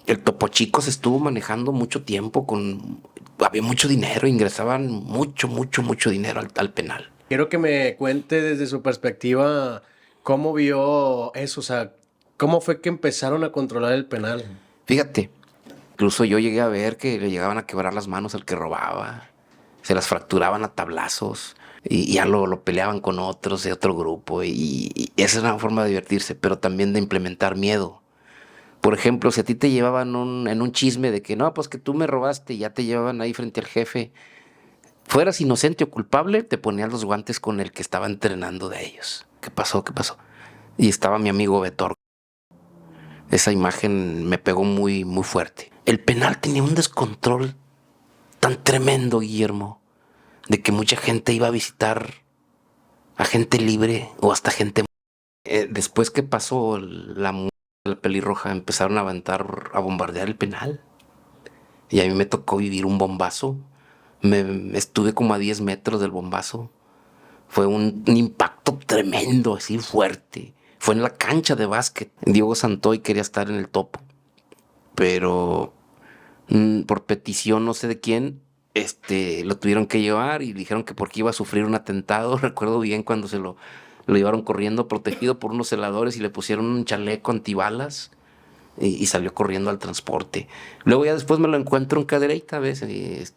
El Topo Chico se estuvo manejando mucho tiempo había mucho dinero, ingresaban mucho dinero al penal. Quiero que me cuente desde su perspectiva cómo vio eso, o sea, cómo fue que empezaron a controlar el penal. Fíjate, incluso yo llegué a ver que le llegaban a quebrar las manos al que robaba, se las fracturaban a tablazos y ya lo peleaban con otros de otro grupo y esa es una forma de divertirse, pero también de implementar miedo. Por ejemplo, si a ti te llevaban en un chisme de que no, pues que tú me robaste y ya te llevaban ahí frente al jefe, fueras inocente o culpable, te ponían los guantes con el que estaba entrenando de ellos. ¿Qué pasó? ¿Qué pasó? Y estaba mi amigo Betor. Esa imagen me pegó muy fuerte. El penal tenía un descontrol tan tremendo, Guillermo, de que mucha gente iba a visitar a gente libre o hasta gente. Después que pasó la pelirroja, empezaron a aventar, a bombardear el penal. Y a mí me tocó vivir un bombazo. Estuve como a 10 metros del bombazo. Fue un impacto tremendo, así fuerte. Fue en la cancha de básquet. Diego Santoy quería estar en el Topo, pero por petición no sé de quién, lo tuvieron que llevar y dijeron que porque iba a sufrir un atentado. Recuerdo bien cuando lo llevaron corriendo protegido por unos celadores y le pusieron un chaleco antibalas y salió corriendo al transporte. Luego ya después me lo encuentro en Cadereyta a veces.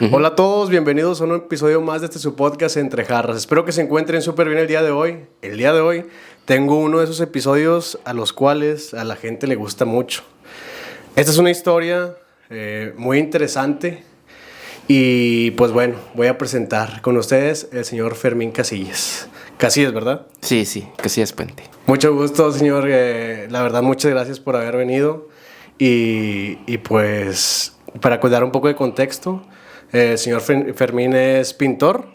Hola Ujú. a todos, bienvenidos a un episodio más de su podcast Entre Jarras. Espero que se encuentren súper bien el día de hoy. El día de hoy tengo uno de esos episodios a los cuales a la gente le gusta mucho. Esta es una historia muy interesante y pues bueno, voy a presentar con ustedes el señor Fermín Casillas. Casillas, ¿verdad? Sí, sí, que sí es puente. Mucho gusto, señor. La verdad, muchas gracias por haber venido. Y pues, para dar un poco de contexto, el señor Fermín es pintor.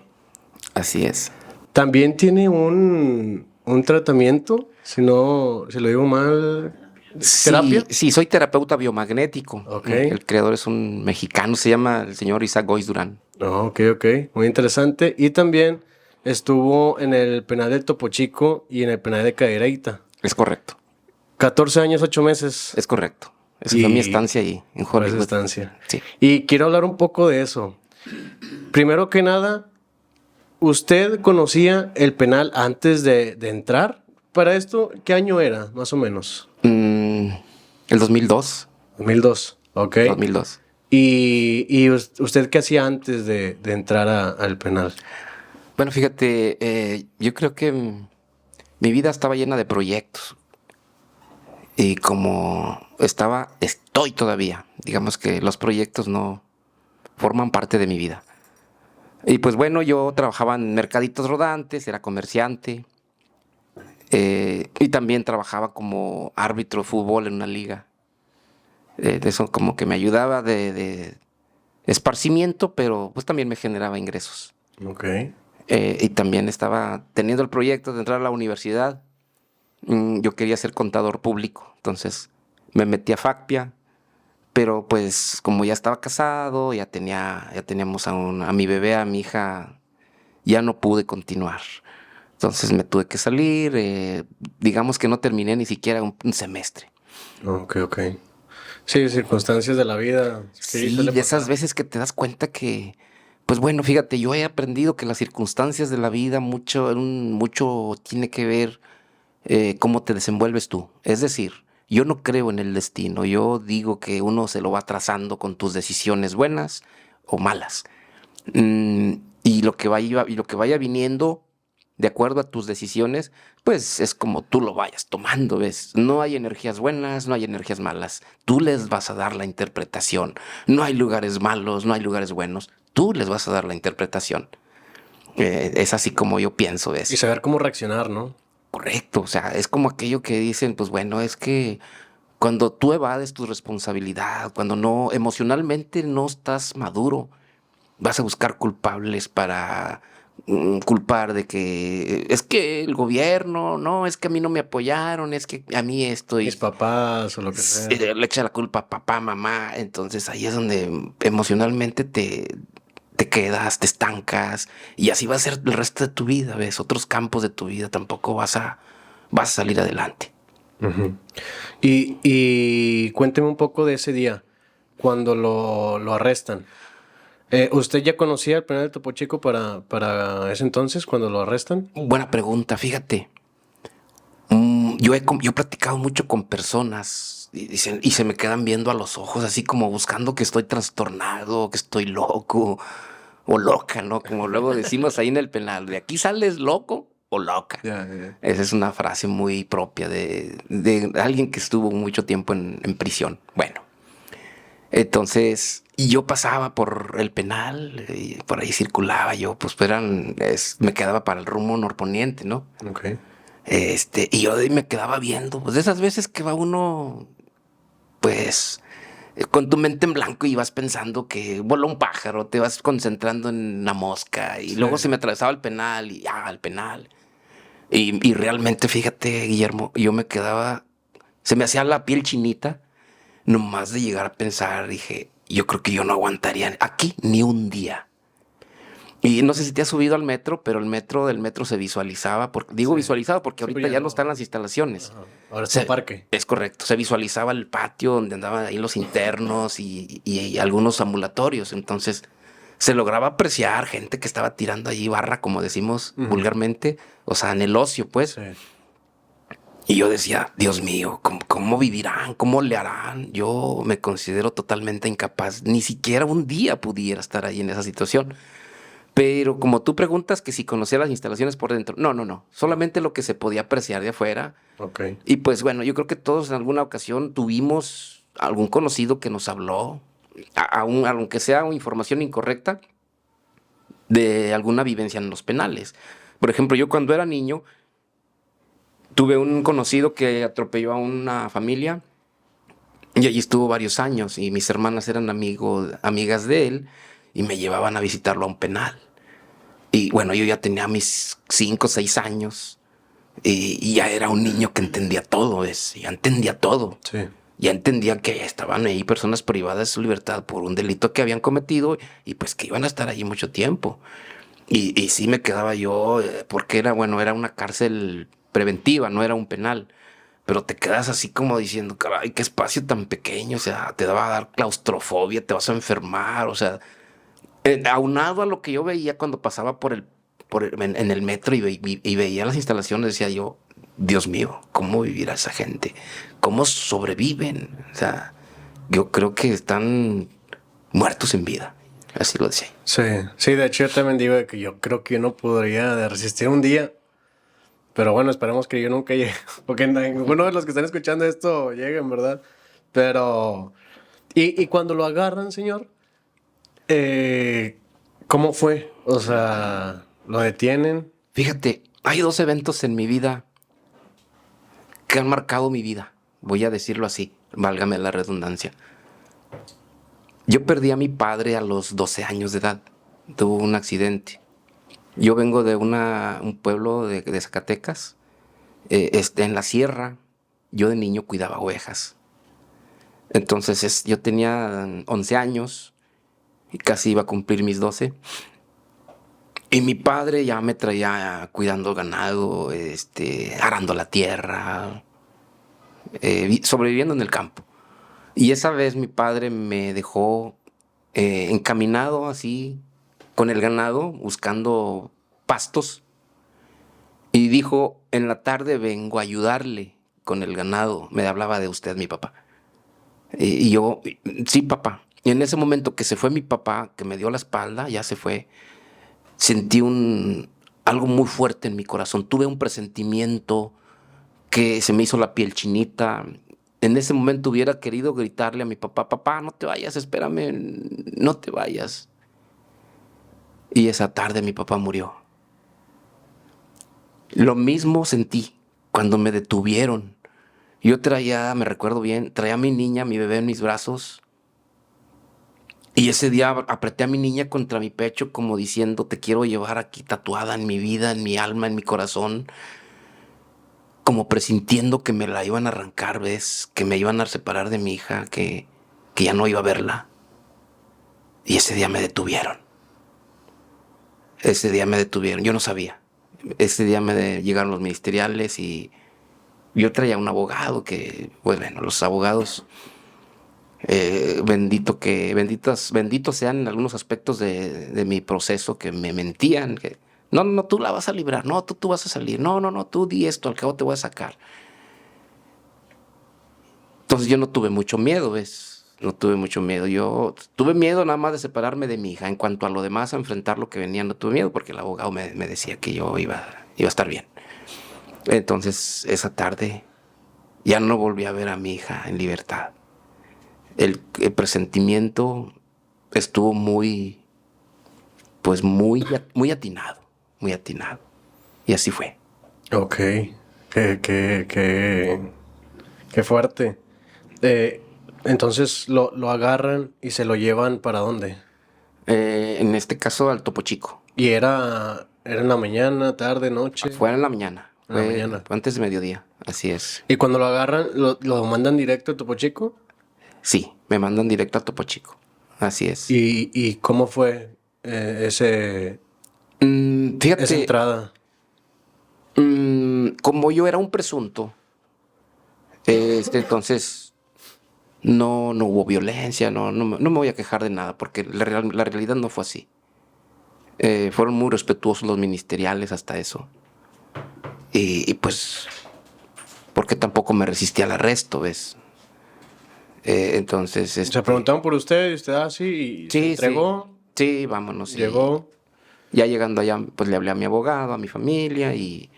Así es. También tiene un tratamiento, si lo digo mal, Sí, terapia. sí, soy terapeuta biomagnético. Ok. El creador es un mexicano, se llama el señor Isaac Goiz Durán. Oh, ok, ok. Muy interesante. Y también estuvo en el penal de Topo Chico y en el penal de Cadereyta. Es correcto, 14 años, 8 meses. es correcto. Esa fue mi Y estancia ahí, en fue esa Hollywood. estancia. Sí. Y quiero hablar un poco de eso. Primero que nada, ¿usted conocía el penal antes de entrar? Para esto, ¿qué año era, más o menos? Mm, el 2002, 2002, ok. 2002. ¿Y usted qué hacía antes de entrar al penal? Bueno, fíjate, yo creo que mi vida estaba llena de proyectos. Y como estoy todavía. Digamos que los proyectos no forman parte de mi vida. Y pues bueno, yo trabajaba en mercaditos rodantes, era comerciante. Y también trabajaba como árbitro de fútbol en una liga. De eso como que me ayudaba de esparcimiento, pero pues también me generaba ingresos. Ok. Y también estaba teniendo el proyecto de entrar a la universidad. Yo quería ser contador público, entonces me metí a Facpia, pero pues como ya estaba casado, ya teníamos a mi bebé, a mi hija, ya no pude continuar. Entonces me tuve que salir, digamos que no terminé ni siquiera un semestre. Ok, ok. Sí, circunstancias de la vida. Sí, Sí, suele de esas pasar. veces que te das cuenta que, pues bueno, fíjate, yo he aprendido que las circunstancias de la vida mucho tiene que ver cómo te desenvuelves tú. Es decir, yo no creo en el destino, yo digo que uno se lo va trazando con tus decisiones buenas o malas. Mm, y lo que vaya viniendo de acuerdo a tus decisiones, pues es como tú lo vayas tomando, ¿ves? No hay energías buenas, no hay energías malas. Tú les vas a dar la interpretación. No hay lugares malos, no hay lugares buenos. Tú les vas a dar la interpretación. Es así como yo pienso, Y ¿ves? saber cómo reaccionar, ¿no? Correcto, o sea, es como aquello que dicen, pues bueno, es que cuando tú evades tu responsabilidad, cuando no emocionalmente no estás maduro, vas a buscar culpables para culpar de que es que el gobierno, no, es que a mí no me apoyaron, es que a mí esto Mis papás o lo que sea. le echa la culpa a papá, mamá, entonces ahí es donde emocionalmente te quedas, te estancas y así va a ser el resto de tu vida, ¿ves? Otros campos de tu vida tampoco vas a vas a salir adelante. Uh-huh. Y cuénteme un poco de ese día, cuando lo arrestan. ¿Usted ya conocía el penal de Topo Chico para ese entonces, cuando lo arrestan? Buena pregunta, fíjate. Yo he platicado mucho con personas y se me quedan viendo a los ojos, así como buscando que estoy trastornado, que estoy loco o loca, ¿no? Como luego decimos ahí en el penal, de aquí sales loco o loca. Ya. Esa es una frase muy propia de alguien que estuvo mucho tiempo en prisión. Bueno, entonces, y yo pasaba por el penal, y por ahí circulaba yo, pues me quedaba para el rumbo norponiente, ¿no? Ok. Y yo de ahí me quedaba viendo, pues de esas veces que va uno, pues, con tu mente en blanco y vas pensando que voló un pájaro, te vas concentrando en una mosca y Sí. luego se me atravesaba el penal y el penal. Y realmente, fíjate, Guillermo, yo me quedaba, se me hacía la piel chinita, nomás de llegar a pensar, dije, yo creo que yo no aguantaría aquí ni un día. Y no sé si te has subido al metro, pero del metro se visualizaba, digo Sí. visualizado porque Sí, ahorita pues ya no están las instalaciones. Ajá. Ahora es un parque. Es correcto, se visualizaba el patio donde andaban ahí los internos y algunos ambulatorios, entonces se lograba apreciar gente que estaba tirando allí barra, como decimos Ujú. vulgarmente, o sea, en el ocio, pues. Sí. Y yo decía, Dios mío, ¿cómo vivirán? ¿Cómo le harán? Yo me considero totalmente incapaz, ni siquiera un día pudiera estar ahí en esa situación. Pero como tú preguntas que si conocía las instalaciones por dentro, no, solamente lo que se podía apreciar de afuera. Ok. Y pues bueno, yo creo que todos en alguna ocasión tuvimos algún conocido que nos habló, aunque sea información incorrecta, de alguna vivencia en los penales. Por ejemplo, yo cuando era niño tuve un conocido que atropelló a una familia y allí estuvo varios años y mis hermanas eran amigas de él y me llevaban a visitarlo a un penal. Y bueno, yo ya tenía mis 5 o 6 años y ya era un niño que entendía todo, ya entendía todo. Sí. Ya entendía que estaban ahí personas privadas de su libertad por un delito que habían cometido y pues que iban a estar allí mucho tiempo. Y sí me quedaba yo, porque era una cárcel preventiva, no era un penal. Pero te quedas así como diciendo, caray, qué espacio tan pequeño, o sea, te va a dar claustrofobia, te vas a enfermar, o sea, aunado a lo que yo veía cuando pasaba en el metro y veía las instalaciones, decía yo, Dios mío, ¿cómo vivirá esa gente? ¿Cómo sobreviven? O sea, yo creo que están muertos en vida. Así lo decía. Sí, sí, de hecho yo también digo de que yo creo que yo no podría resistir un día, pero bueno, esperemos que yo nunca llegue, porque ninguno de los que están escuchando esto lleguen, ¿verdad? Pero, y cuando lo agarran, señor, ¿cómo fue? O sea, ¿lo detienen? Fíjate, hay dos eventos en mi vida que han marcado mi vida. Voy a decirlo así, válgame la redundancia. Yo perdí a mi padre a los 12 años de edad. Tuvo un accidente. Yo vengo de un pueblo de Zacatecas, en la sierra. Yo de niño cuidaba ovejas. Entonces yo tenía 11 años y casi iba a cumplir mis 12. Y mi padre ya me traía cuidando ganado, arando la tierra, sobreviviendo en el campo. Y esa vez mi padre me dejó encaminado así con el ganado, buscando pastos. Y dijo, en la tarde vengo a ayudarle con el ganado. Me hablaba de usted, mi papá. Y yo, sí, papá. Y en ese momento que se fue mi papá, que me dio la espalda, ya se fue, sentí algo muy fuerte en mi corazón. Tuve un presentimiento que se me hizo la piel chinita. En ese momento hubiera querido gritarle a mi papá, papá, no te vayas, espérame, no te vayas. Y esa tarde mi papá murió. Lo mismo sentí cuando me detuvieron. Yo me recuerdo bien, traía a mi niña, mi bebé en mis brazos. Y ese día apreté a mi niña contra mi pecho como diciendo, te quiero llevar aquí tatuada en mi vida, en mi alma, en mi corazón. Como presintiendo que me la iban a arrancar, ¿ves? Que me iban a separar de mi hija, que ya no iba a verla. Y ese día me detuvieron. Ese día me detuvieron, yo no sabía. Ese día llegaron los ministeriales y Yo traía un abogado que, pues bueno, los abogados, benditos sean en algunos aspectos de mi proceso que me mentían, que no, no, tú la vas a librar, no, tú vas a salir, no, no, no, tú di esto, al cabo te voy a sacar. Entonces yo no tuve mucho miedo, ¿ves? No tuve mucho miedo. Yo tuve miedo nada más de separarme de mi hija. En cuanto a lo demás, a enfrentar lo que venía, no tuve miedo porque el abogado me decía que yo iba a estar bien. Entonces, esa tarde ya no volví a ver a mi hija en libertad. El presentimiento estuvo muy, pues muy atinado, muy atinado. Y así fue. Ok. Qué fuerte. Entonces lo agarran y se lo llevan ¿para dónde? En este caso, al Topo Chico. Y era en la mañana, tarde, noche, Fue en la mañana, en la mañana. fue antes de mediodía, así es. Y cuando lo agarran, lo mandan directo a Topo Chico. Sí, me mandan directo a Topo Chico, así es. ¿Y cómo fue esa Fíjate, entrada? como yo era un presunto, entonces no hubo violencia, no me voy a quejar de nada, porque la realidad no fue así. Fueron muy respetuosos los ministeriales hasta eso. Y pues, porque tampoco me resistí al arresto, ¿ves? Entonces, Se preguntaban por usted y usted así y se sí, sí, entregó, sí, vámonos. Y llegó. ya llegando allá, pues le hablé a mi abogado, a mi familia y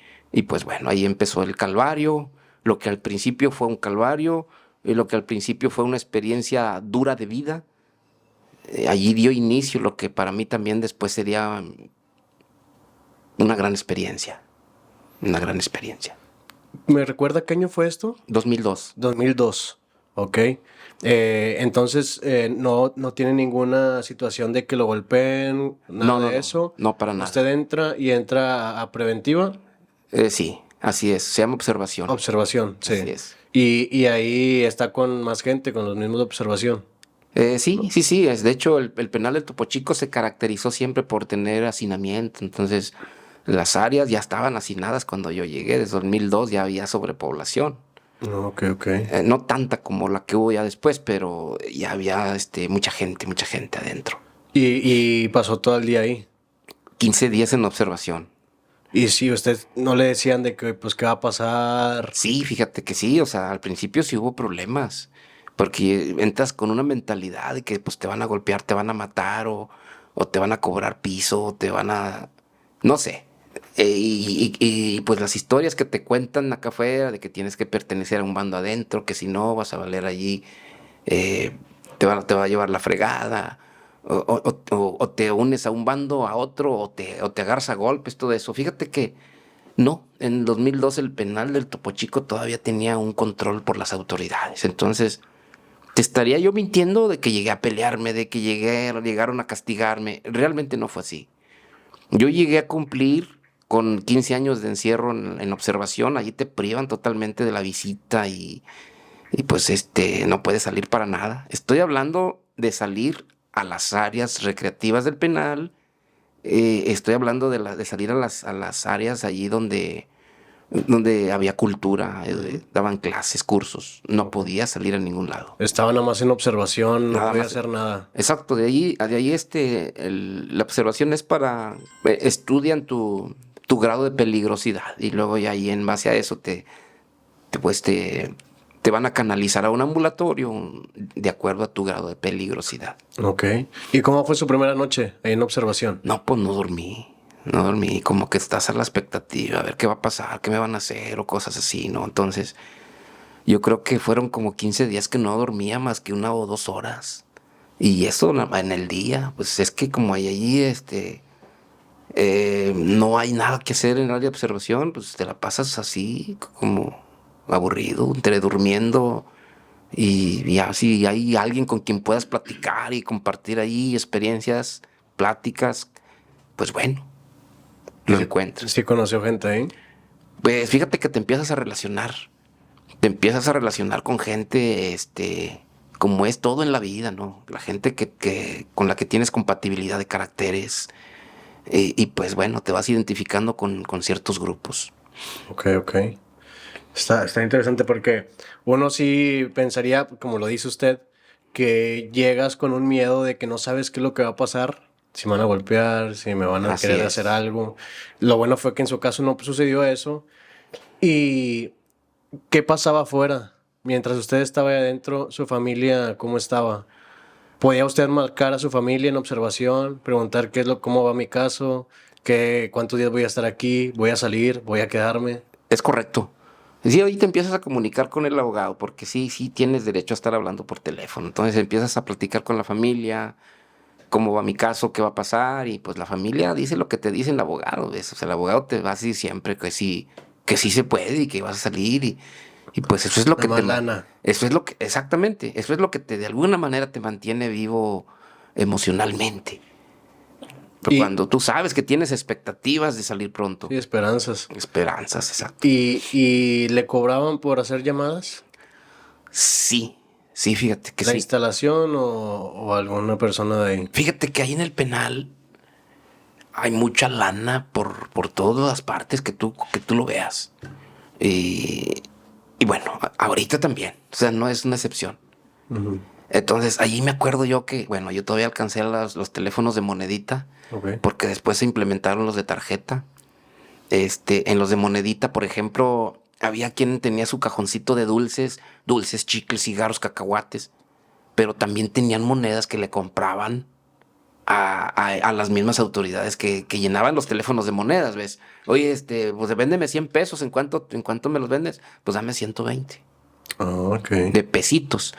pues bueno, ahí empezó el calvario, lo que al principio fue un calvario, lo que al principio fue una experiencia dura de vida. Allí dio inicio lo que para mí también después sería una gran experiencia, una gran experiencia. ¿Me recuerda qué año fue esto? 2002. 2002. Ok. Entonces, no tiene ninguna situación de que lo golpeen, nada No, no, de no, eso. no para nada. Usted entra y entra a preventiva. Sí, así es, se llama observación. Observación, Así sí. es. Y ahí está con más gente, con los mismos de observación. Sí, sí, sí. De hecho, el penal del Topo Chico se caracterizó siempre por tener hacinamiento. Entonces, las áreas ya estaban hacinadas cuando yo llegué. Desde 2002 ya había sobrepoblación. Ok, ok. No tanta como la que hubo ya después, pero ya había mucha gente adentro. Y pasó todo el día ahí. 15 días en observación. Y si usted no le decían de que, pues, qué va a pasar. Sí, fíjate que sí. O sea, al principio sí hubo problemas. Porque entras con una mentalidad de que pues te van a golpear, te van a matar o te van a cobrar piso, o te van a... No sé. Pues las historias que te cuentan acá afuera de que tienes que pertenecer a un bando adentro, que si no vas a valer allí, eh, te va a llevar la fregada, o te unes a un bando, a otro, o te agarras a golpes, todo eso. Fíjate que no, en 2012 el penal del Topo Chico todavía tenía un control por las autoridades. Entonces, te estaría yo mintiendo de que llegué a pelearme, de que llegaron a castigarme. Realmente no fue así. Yo llegué a cumplir con 15 años de encierro en observación. Allí te privan totalmente de la visita y pues no puedes salir para nada. Estoy hablando de salir a las áreas recreativas del penal. Estoy hablando de salir a las áreas allí donde había cultura, daban clases, cursos. No podía salir a ningún lado. Estaba nada más en observación, no Nada podía más. hacer nada. Exacto, de ahí la observación es para, estudian tu grado de peligrosidad y luego ya ahí en base a eso pues te van a canalizar a un ambulatorio de acuerdo a tu grado de peligrosidad. Ok. ¿Y cómo fue su primera noche ahí en observación? No, pues no dormí, como que estás a la expectativa, a ver qué va a pasar, qué me van a hacer o cosas así, ¿no? Entonces, yo creo que fueron como 15 días que no dormía más que 1 o 2 horas. Y eso en el día, pues es que como hay allí, no hay nada que hacer en el área de observación, pues te la pasas así, como aburrido, entre durmiendo. Y ya si hay alguien con quien puedas platicar y compartir ahí experiencias, pláticas, pues bueno, lo encuentras. Sí conoció gente ahí. Pues fíjate que te empiezas a relacionar con gente, como es todo en la vida, ¿no? La gente con la que tienes compatibilidad de caracteres, y pues bueno, te vas identificando con ciertos grupos. Ok, ok. Está interesante porque uno sí pensaría, como lo dice usted, que llegas con un miedo de que no sabes qué es lo que va a pasar, si me van a golpear, si me van a Así querer hacer es. algo. Lo bueno fue que en su caso no sucedió eso. ¿Y qué pasaba afuera? Mientras usted estaba ahí adentro, su familia, ¿cómo estaba? ¿Podía usted marcar a su familia en observación, preguntar cómo va mi caso, cuántos días voy a estar aquí, voy a salir, voy a quedarme? Es correcto. Sí, ahí te empiezas a comunicar con el abogado, porque sí, sí tienes derecho a estar hablando por teléfono. Entonces empiezas a platicar con la familia, cómo va mi caso, qué va a pasar, y pues la familia dice lo que te dice el abogado, ¿ves? O sea, el abogado te va a decir siempre que sí se puede y que vas a salir, y pues eso es lo Nada que más lana. eso es lo que, exactamente, eso es lo que te, de alguna manera te mantiene vivo emocionalmente. Pero Y, cuando tú sabes que tienes expectativas de salir sí, pronto, esperanzas. esperanzas, exacto. ¿Y le cobraban por hacer llamadas? Sí, sí, fíjate que ¿La sí. instalación o alguna persona de ahí? Fíjate que ahí en el penal hay mucha lana por todas partes que tú lo veas. Y, y bueno, ahorita también, o sea, no es una excepción. Ujú. Entonces, allí me acuerdo yo que, bueno, yo todavía alcancé los teléfonos de monedita, Ok. porque después se implementaron los de tarjeta. En los de monedita, por ejemplo, había quien tenía su cajoncito de dulces, chicles, cigarros, cacahuates, pero también tenían monedas que le compraban a las mismas autoridades que llenaban los teléfonos de monedas, ¿ves? Oye, pues véndeme 100 pesos, en cuánto me los vendes? Pues dame 120 Ah, ok. de pesitos.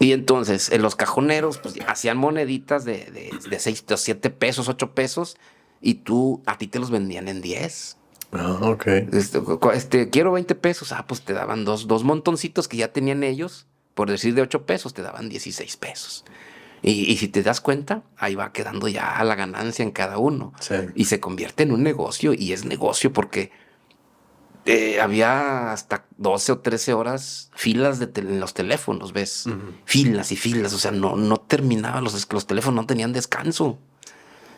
Y entonces, en los cajoneros, pues hacían moneditas de 6, de 7 pesos, 8 pesos, y a ti te los vendían en 10. Ah, ok. Quiero 20 pesos. Ah, pues te daban dos montoncitos que ya tenían ellos, por decir de 8 pesos, te daban 16 pesos. Y si te das cuenta, ahí va quedando ya la ganancia en cada uno. Sí. Y se convierte en un negocio, y es negocio porque había hasta 12 o 13 horas filas en los teléfonos, ¿ves? Ujú. Filas y filas, o sea, no terminaba, los teléfonos no tenían descanso.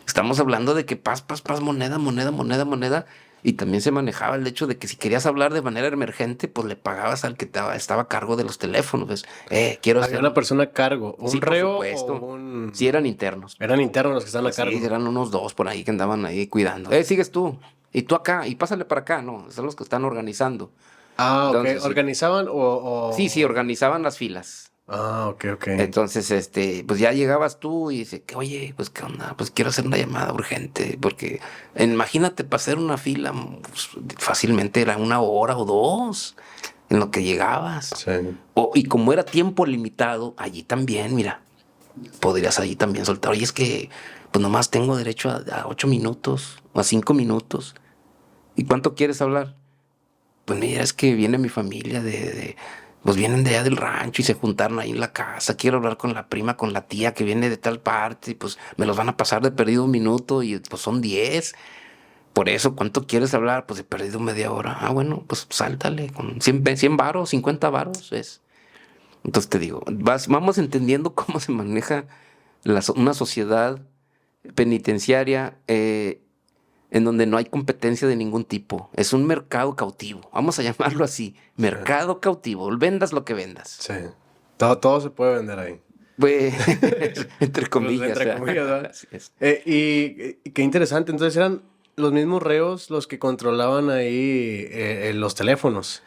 Estamos hablando de que paz, moneda, moneda, moneda, moneda. Y también se manejaba el hecho de que si querías hablar de manera emergente, pues le pagabas al que estaba a cargo de los teléfonos, ¿ves? Quiero Había hacer. una persona a cargo, Sí, un por reo o supuesto. Sí, un... eran internos. Eran internos los que estaban a Sí, cargo. eran unos dos por ahí que andaban ahí cuidando. Sigues tú. Y tú acá, y pásale para acá, ¿no? Son los que están organizando. Ah, ok. Entonces, sí. ¿Organizaban Sí, organizaban las filas. Ah, ok, ok. Entonces, pues ya llegabas tú y dice, que, oye, pues qué onda, pues quiero hacer una llamada urgente, porque imagínate para hacer una fila, pues, fácilmente era 1 hora o 2 en lo que llegabas. Sí. Y como era tiempo limitado, allí también, mira, podrías allí también soltar, oye, es que pues nomás tengo derecho a 8 minutos o a 5 minutos. ¿Y cuánto quieres hablar? Pues mira, es que viene mi familia pues vienen de allá del rancho y se juntaron ahí en la casa. Quiero hablar con la prima, con la tía que viene de tal parte, y pues me los van a pasar de perdido 1 minuto y pues son 10. Por eso, ¿cuánto quieres hablar? Pues he perdido media hora. Ah, bueno, pues sáltale con 100 varos, 50 varos, es. Entonces te digo, vamos entendiendo cómo se maneja una sociedad penitenciaria, en donde no hay competencia de ningún tipo. Es un mercado cautivo, vamos a llamarlo así, Sí. mercado cautivo, vendas lo que vendas. Sí. Todo se puede vender ahí. Pues, entre Pues comillas, entre comillas, ¿verdad? así es. Y qué interesante. Entonces eran los mismos reos los que controlaban ahí los teléfonos.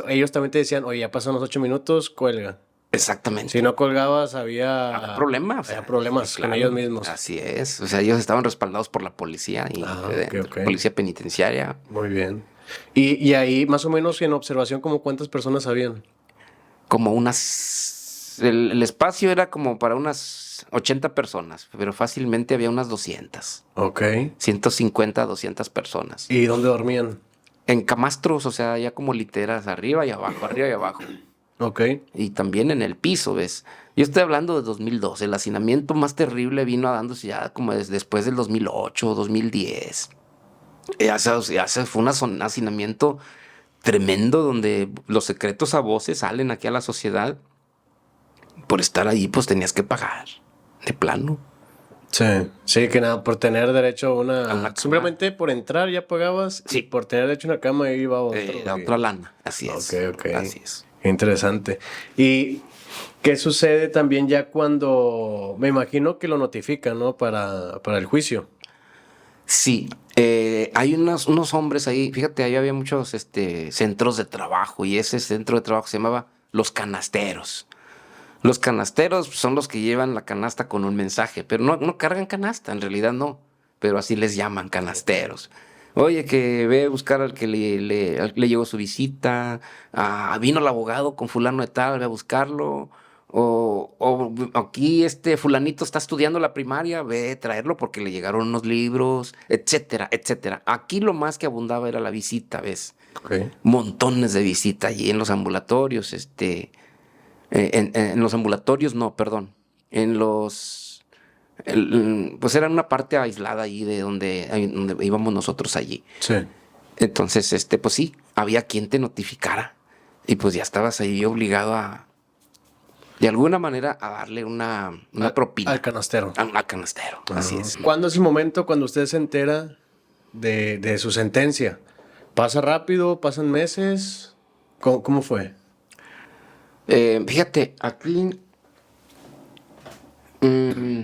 Ellos también te decían, oye, ya pasan los 8 minutos, cuelga. Si Exactamente. no colgabas, Había problemas, o había sea, sí, problemas con ellos claro, mismos. así es. O sea, ellos estaban respaldados por la policía y Ah, ok, ok. policía penitenciaria. Muy bien. Y ahí, más o menos, en observación, ¿como cuántas personas habían? Como el espacio era como para unas 80 personas, pero fácilmente había unas 200. Ok. 150 a 200 personas. ¿Y dónde dormían? En camastros, o sea, ya como literas, arriba y abajo, arriba y abajo. Ok. Y también en el piso, ¿ves? Yo estoy hablando de 2012. El hacinamiento más terrible vino dándose ya como después del 2008, 2010. O sea, fue un hacinamiento tremendo donde los secretos a voces salen aquí a la sociedad. Por estar ahí, pues tenías que pagar, de plano. Sí, que nada, por tener derecho a A una... una cama. Simplemente por entrar ya pagabas y Sí. por tener derecho a una cama ahí iba otro. La y- otra lana, así Ok, es. ok. Así es. Qué interesante. ¿Y qué sucede también ya cuando... Me imagino que lo notifican, ¿no? Para el juicio. Sí, hay unos hombres ahí, fíjate, ahí había muchos centros de trabajo y ese centro de trabajo se llamaba Los Canasteros. Los canasteros son los que llevan la canasta con un mensaje, pero no cargan canasta, en realidad no, pero así les llaman canasteros. Oye, que ve a buscar al que al que le llegó su visita, vino el abogado con fulano de tal, ve a buscarlo, o aquí este fulanito está estudiando la primaria, ve a traerlo porque le llegaron unos libros, etcétera, etcétera. Aquí lo más que abundaba era la visita, ¿ves? Ok. Montones de visita allí en los ambulatorios, en los ambulatorios, no, perdón. En los. Pues era una parte aislada allí de donde íbamos nosotros allí. Sí. Entonces, pues sí, había quien te notificara. Y pues ya estabas ahí obligado de alguna manera, a darle una propina. Al canastero. Al canastero, así es. ¿Cuándo es el momento cuando usted se entera de su sentencia? ¿Pasa rápido? ¿Pasan meses? ¿Cómo fue? Fíjate, aquí. mm,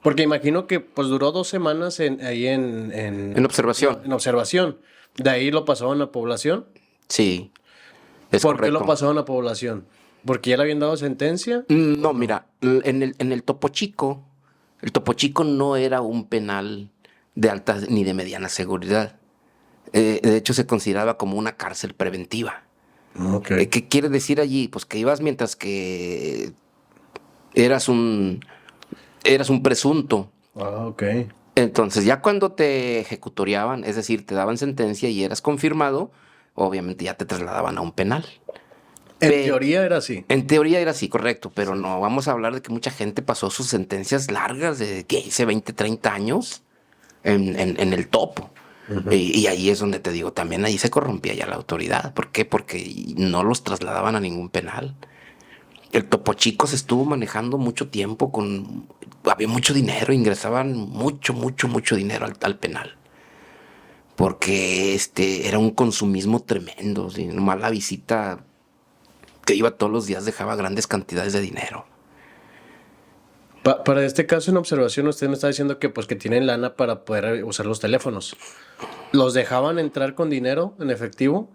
Porque imagino que pues duró 2 semanas ahí en observación, en observación. De ahí lo pasaron a población. sí, es ¿Por qué lo correcto. pasaron a población? ¿Porque ya le habían dado sentencia? No, mira, en el Topo Chico, el Topo Chico no era un penal de alta ni de mediana seguridad. De hecho, se consideraba como una cárcel preventiva. Ok. ¿Qué quiere decir allí? Pues que ibas mientras que eras un presunto. Ah, ok. Entonces, ya cuando te ejecutoriaban, es decir, te daban sentencia y eras confirmado, obviamente ya te trasladaban a un penal. En Pe- teoría era así. En teoría era así, correcto, pero no vamos a hablar de que mucha gente pasó sus sentencias largas de 15, 20, 30 años en el topo. Y ahí es donde te digo, también ahí se corrompía ya la autoridad. ¿Por qué? Porque no los trasladaban a ningún penal. El Topo Chico se estuvo manejando mucho tiempo había mucho dinero, ingresaban mucho, mucho, mucho dinero al penal. Porque era un consumismo tremendo. ¿Sí? Nomás la visita que iba todos los días dejaba grandes cantidades de dinero. Para este caso en observación, usted me está diciendo que pues que tienen lana para poder usar los teléfonos. ¿Los dejaban entrar con dinero en efectivo?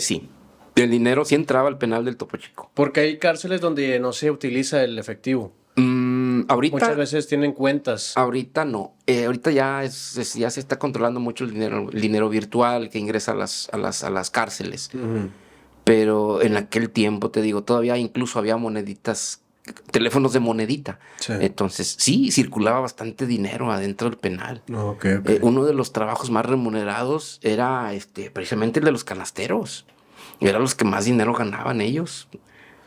Sí, el dinero sí entraba al penal del Topo Chico. Porque hay cárceles donde no se utiliza el efectivo. Muchas Ahorita, veces tienen cuentas. ahorita no. Ahorita ya se está controlando mucho el dinero virtual que ingresa a las cárceles. Pero en aquel tiempo, te digo, todavía incluso había moneditas, teléfonos de monedita. Sí. Entonces, sí, circulaba bastante dinero adentro del penal. Ok, ok. Uno de los trabajos más remunerados era precisamente el de los canasteros. Eran los que más dinero ganaban ellos.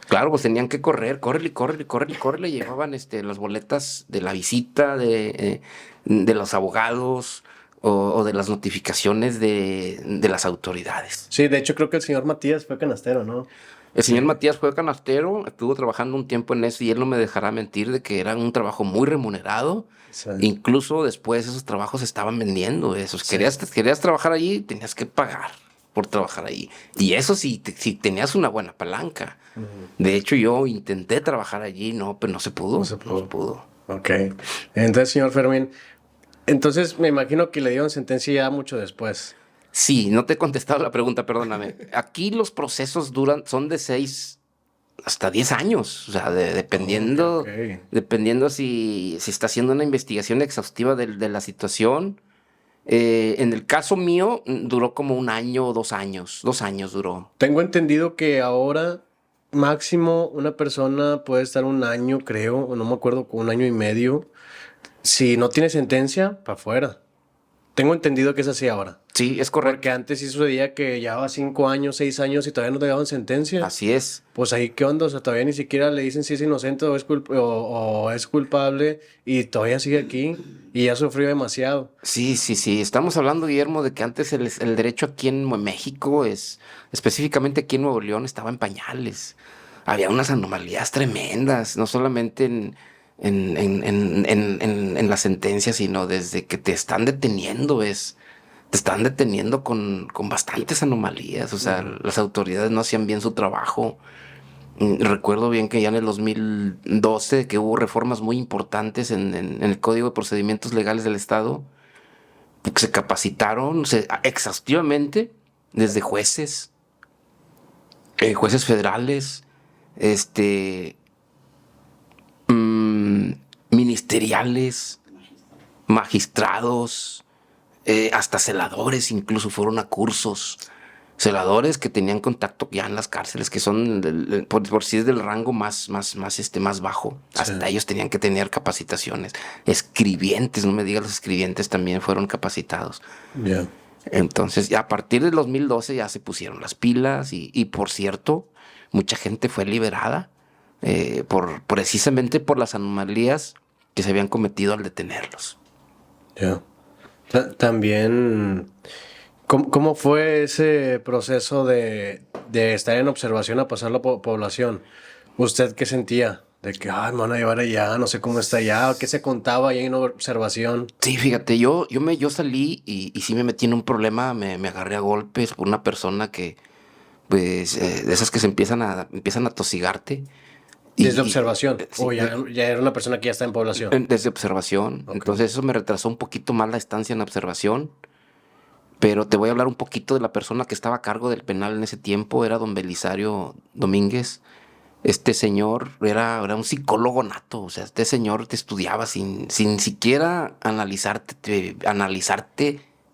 Claro, pues tenían que correr, córrele, córrele, córrele, córrele. Llevaban las boletas de la visita, de los abogados o de las notificaciones de las autoridades. Sí, de hecho creo que el señor Matías fue canastero, ¿no? El señor Matías fue canastero, estuvo trabajando un tiempo en eso y él no me dejará mentir de que era un trabajo muy remunerado. Sí. Incluso después esos trabajos se estaban vendiendo. Querías trabajar allí, tenías que pagar por trabajar ahí. Y eso si tenías una buena palanca. De hecho, yo intenté trabajar allí, no, pero no se pudo. No se pudo. No se pudo. Ok. Entonces, señor Fermín, entonces me imagino que le dieron sentencia ya mucho después. Sí, no te he contestado la pregunta, perdóname. Aquí los procesos son de 6 hasta 10 años, o sea, dependiendo, Ok, ok. dependiendo si está haciendo una investigación exhaustiva de la situación. En el caso mío, duró como 1 año o 2 años. 2 años duró. Tengo entendido que ahora máximo una persona puede estar 1 año, creo, o no me acuerdo, con 1 año y medio. Si no tiene sentencia, para afuera. Tengo entendido que es así ahora. Sí, es correcto. Porque antes sí sucedía que llevaba 5 años, 6 años y todavía no te daban sentencia. Así es. Pues ahí, ¿qué onda? O sea, todavía ni siquiera le dicen si es inocente o es culpable y todavía sigue aquí y ya sufrió demasiado. Sí, sí, sí. Estamos hablando, Guillermo, de que antes el derecho aquí en México, específicamente aquí en Nuevo León, estaba en pañales. Había unas anomalías tremendas, no solamente en la sentencia, sino desde que te están deteniendo, te están deteniendo con bastantes anomalías. O sea, las autoridades no hacían bien su trabajo. Recuerdo bien que ya en el 2012 que hubo reformas muy importantes en el Código de Procedimientos Legales del Estado, que se capacitaron exhaustivamente desde jueces, jueces federales, este, mm, ministeriales, magistrados, hasta celadores incluso fueron a cursos. Celadores que tenían contacto ya en las cárceles, que son, por si es del rango más bajo. Sí. Hasta ellos tenían que tener capacitaciones. Escribientes, no me digas, los escribientes también fueron capacitados. Ya. Entonces, ya a partir del 2012 ya se pusieron las pilas y por cierto, mucha gente fue liberada precisamente por las anomalías que se habían cometido al detenerlos. Ya. También, ¿cómo fue ese proceso de estar en observación a pasar la población? ¿Usted qué sentía? De que, ay, me van a llevar allá, no sé cómo está allá, ¿qué se contaba ahí en observación? Sí, fíjate, yo salí y sí me metí en un problema, me agarré a golpes por una persona que, pues, de esas que empiezan a tosigarte. ¿Desde observación? Sí, ¿O ya era una persona que ya está en población? desde observación. Ok. Entonces eso me retrasó un poquito más la estancia en observación. Pero te voy a hablar un poquito de la persona que estaba a cargo del penal en ese tiempo, era don Belisario Domínguez. Este señor era un psicólogo nato, o sea, este señor te estudiaba sin siquiera analizarte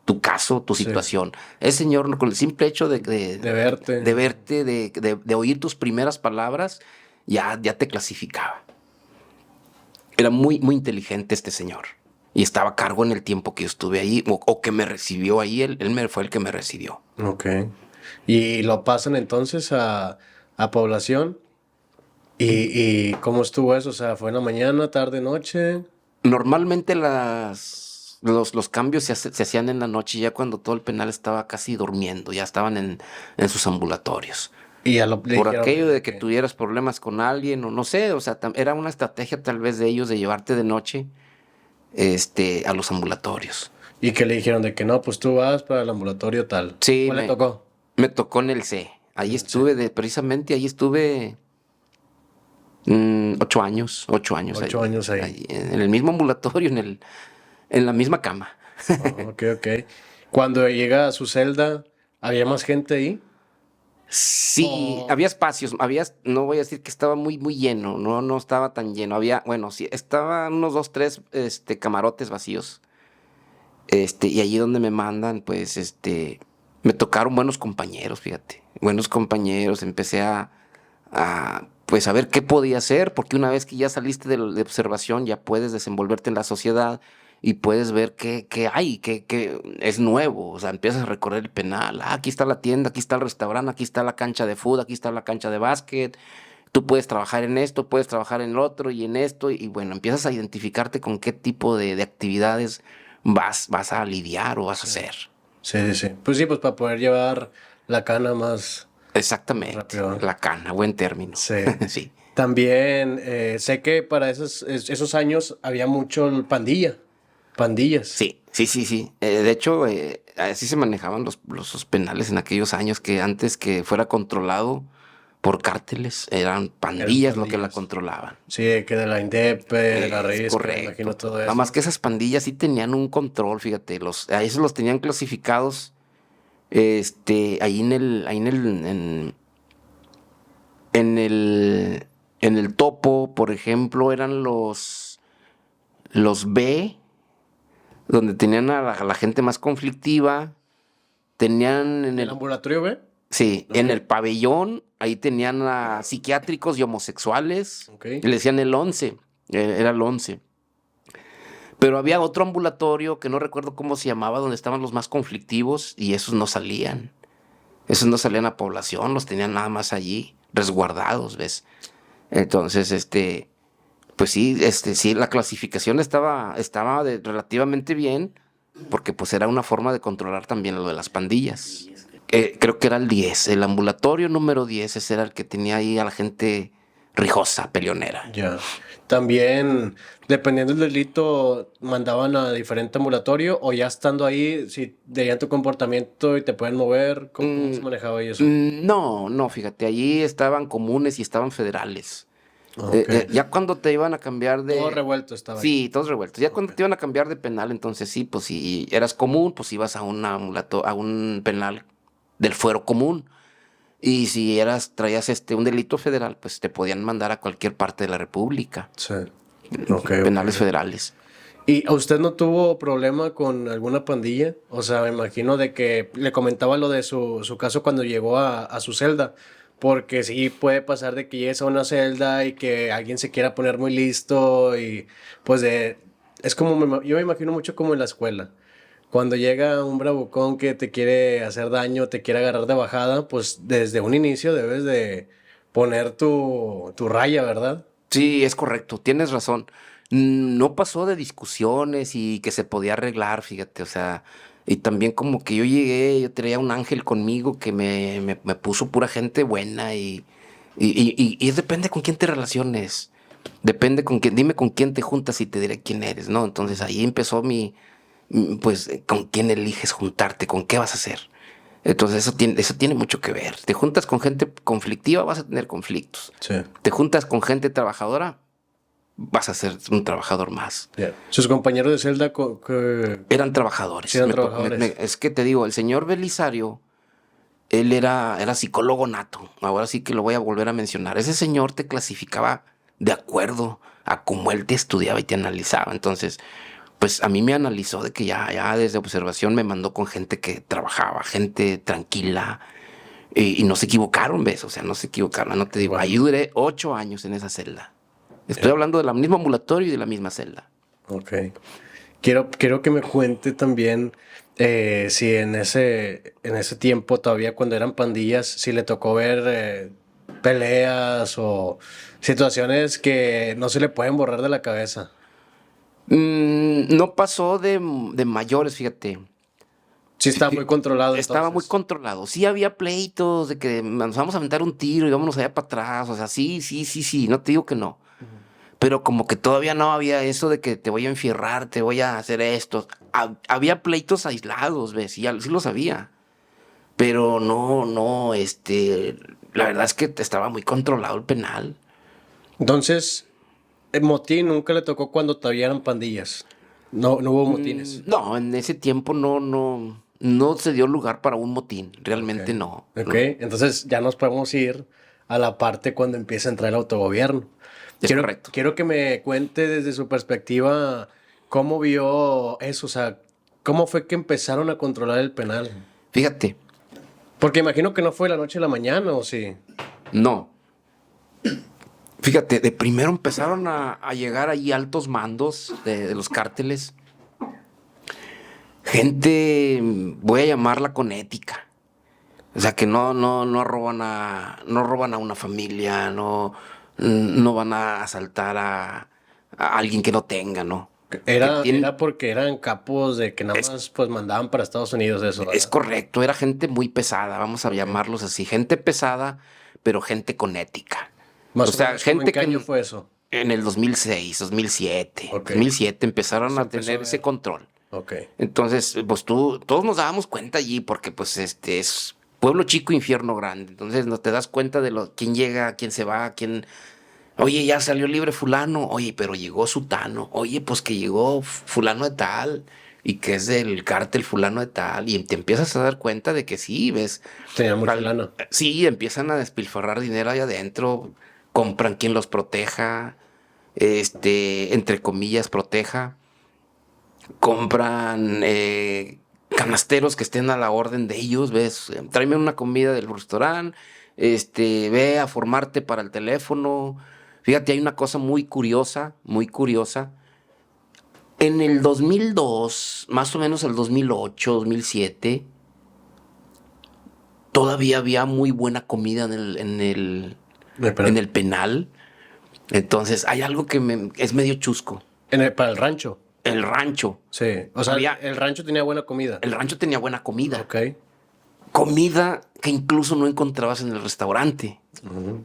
tu caso, tu Sí. situación. Ese señor, con el simple hecho de verte. de verte, de oír tus primeras palabras, ya te clasificaba. Era muy inteligente este señor. Y estaba a cargo en el tiempo que yo estuve ahí, o que me recibió ahí, fue el que me recibió. Ok. Y lo pasan entonces a población. ¿Y cómo estuvo eso? O sea, ¿fue en la mañana, tarde, noche? Normalmente los cambios se hacían en la noche, ya cuando todo el penal estaba casi durmiendo, ya estaban en sus ambulatorios. Y ya le Por dijeron aquello de que tuvieras problemas con alguien, o no sé, o sea, era una estrategia tal vez de ellos de llevarte de noche, a los ambulatorios. ¿Y que le dijeron de que no, pues tú vas para el ambulatorio tal? Sí, ¿Cuál le tocó? me tocó en el C. Ahí estuve, precisamente ahí estuve 8 años, 8 años 8 años ahí. ahí, en el mismo ambulatorio, en la misma cama. Ok, ok. Cuando llega a su celda, ¿había más gente ahí? Sí, había espacios, no voy a decir que estaba muy lleno, no estaba tan lleno, bueno, sí, estaban unos 2, 3, camarotes vacíos, y allí donde me mandan, pues, me tocaron buenos compañeros, fíjate, buenos compañeros, empecé pues, a ver qué podía hacer, porque una vez que ya saliste de observación, ya puedes desenvolverte en la sociedad y puedes ver qué hay, qué es nuevo. O sea, empiezas a recorrer el penal. Aquí está la tienda, aquí está el restaurante, aquí está la cancha de fútbol, aquí está la cancha de básquet. Tú puedes trabajar en esto, puedes trabajar en lo otro y en esto. Y bueno, empiezas a identificarte con qué tipo de actividades vas a lidiar o vas a hacer. Sí, sí, sí. Pues sí, pues para poder llevar la cana más Exactamente. rápido. La cana, buen término. Sí. Sí. También sé que para esos años había mucho pandillas. Sí. De hecho, así se manejaban los penales en aquellos años, que antes que fuera controlado por cárteles, eran pandillas lo que la pandillas. controlaban. Sí, que de la INDEP, de la Es RIS, me correcto. imagino todo Nada eso. más que esas pandillas sí tenían un control, fíjate, a esos los tenían clasificados, ahí en el, en el topo, por ejemplo, eran los B, donde tenían a la gente más conflictiva, tenían ¿El ambulatorio B? sí, en Ok. el pabellón, ahí tenían a psiquiátricos y homosexuales, Ok. y le decían el 11, era el 11. Pero había otro ambulatorio que no recuerdo cómo se llamaba, donde estaban los más conflictivos, y esos no salían. Esos no salían a población, los tenían nada más allí, resguardados, ¿ves? Entonces, pues sí, sí, la clasificación estaba relativamente bien, porque pues era una forma de controlar también lo de las pandillas. Creo que era el 10, el ambulatorio número 10, ese era el que tenía ahí a la gente rijosa, peleonera. Ya. También, dependiendo del delito, mandaban a diferente ambulatorio o ya estando ahí, si veían tu comportamiento y te pueden mover, ¿cómo se manejaba ahí eso? No, fíjate, allí estaban comunes y estaban federales. Ok. Ya cuando te iban a cambiar Todo de... revuelto estaba ahí. Sí, todos revueltos. Ya cuando Ok. te iban a cambiar de penal, entonces sí, pues si eras común, pues ibas a a un penal del fuero común. Y si traías un delito federal, pues te podían mandar a cualquier parte de la República. Sí. Ok, Penales ok. federales. ¿Y a usted no tuvo problema con alguna pandilla? O sea, me imagino de que le comentaba lo de su caso cuando llegó a su celda. Porque sí puede pasar de que llegues a una celda y que alguien se quiera poner muy listo y pues de... Es como, yo me imagino mucho como en la escuela. Cuando llega un bravucón que te quiere hacer daño, te quiere agarrar de bajada, pues desde un inicio debes de poner tu raya, ¿verdad? Sí, es correcto, tienes razón. No pasó de discusiones y que se podía arreglar, fíjate, o sea, y también como que yo llegué, yo traía un ángel conmigo que me puso pura gente buena y depende con quién te relaciones, depende con quién, dime con quién te juntas y te diré quién eres, ¿no? Entonces ahí empezó pues, con quién eliges juntarte, con qué vas a hacer. Entonces eso tiene mucho que ver. Te juntas con gente conflictiva, vas a tener conflictos. Sí. Te juntas con gente trabajadora, vas a ser un trabajador más. Ya. Sus compañeros de celda Eran sí trabajadores. eran trabajadores. Es que te digo, el señor Belisario, él era psicólogo nato. Ahora sí que lo voy a volver a mencionar. Ese señor te clasificaba de acuerdo a cómo él te estudiaba y te analizaba. Entonces, pues a mí me analizó de que ya desde observación me mandó con gente que trabajaba, gente tranquila. Y no se equivocaron, ¿ves? O sea, no se equivocaron. No te digo, Bueno, ahí duré 8 años en esa celda. Estoy ya. hablando del mismo ambulatorio y de la misma celda. Ok. Quiero que me cuente también si en ese tiempo, todavía cuando eran pandillas, si le tocó ver peleas o situaciones que no se le pueden borrar de la cabeza. No pasó de mayores, fíjate. Sí está muy controlado Estaba muy entonces. controlado. Sí había pleitos de que nos vamos a aventar un tiro y vámonos allá para atrás. O sea, sí. No te digo que no. Ujú. Pero como que todavía no había eso de que te voy a enfierrar, te voy a hacer esto. Había pleitos aislados, ¿ves? Sí lo sabía. Pero no, la verdad es que estaba muy controlado el penal. Entonces, el motín nunca le tocó cuando todavía eran pandillas. No, no hubo motines. No, en ese tiempo no se dio lugar para un motín. Ok. Realmente no. Ok, No. entonces ya nos podemos ir a la parte cuando empieza a entrar el autogobierno. Es correcto. Quiero que me cuente desde su perspectiva cómo vio eso, o sea, cómo fue que empezaron a controlar el penal. Fíjate, Porque imagino que no fue de la noche a la mañana, ¿o sí? no. Fíjate, de primero empezaron a llegar ahí altos mandos de los cárteles. Gente, voy a llamarla con ética. O sea, que no roban a una familia, no van a asaltar a alguien que no tenga, ¿no? Que Era porque eran capos de que nada es, más pues mandaban para Estados Unidos eso, es ¿verdad? correcto, era gente muy pesada, vamos a Ok. llamarlos así, gente pesada, pero gente con ética. O Más o sea, menos, ¿cómo en gente qué año fue eso? en el 2006, 2007, Ok. 2007 empezaron Se a empezó a tener ese ver. control. Ok. Entonces, pues todos nos dábamos cuenta allí porque pues es pueblo chico, infierno grande. Entonces no te das cuenta de quién llega, quién se va, oye, ya salió libre fulano, oye, pero llegó sutano, oye, pues que llegó fulano de tal y que es del cártel fulano de tal y te empiezas a dar cuenta de que sí, ves, Tenía mucha lana. sí, empiezan a despilfarrar dinero allá adentro, compran quien los proteja, entre comillas, proteja compran canasteros que estén a la orden de ellos, ¿ves? Tráeme una comida del restaurante, ve a formarte para el teléfono. Fíjate, hay una cosa muy curiosa, muy curiosa. En el 2002, más o menos el 2008, 2007, todavía había muy buena comida Pero en el penal. Entonces, hay algo que es medio chusco. para el rancho. El rancho. Sí. O sea, Había, el rancho tenía buena comida. el rancho tenía buena comida. Ok. Comida que incluso no encontrabas en el restaurante. Ujú.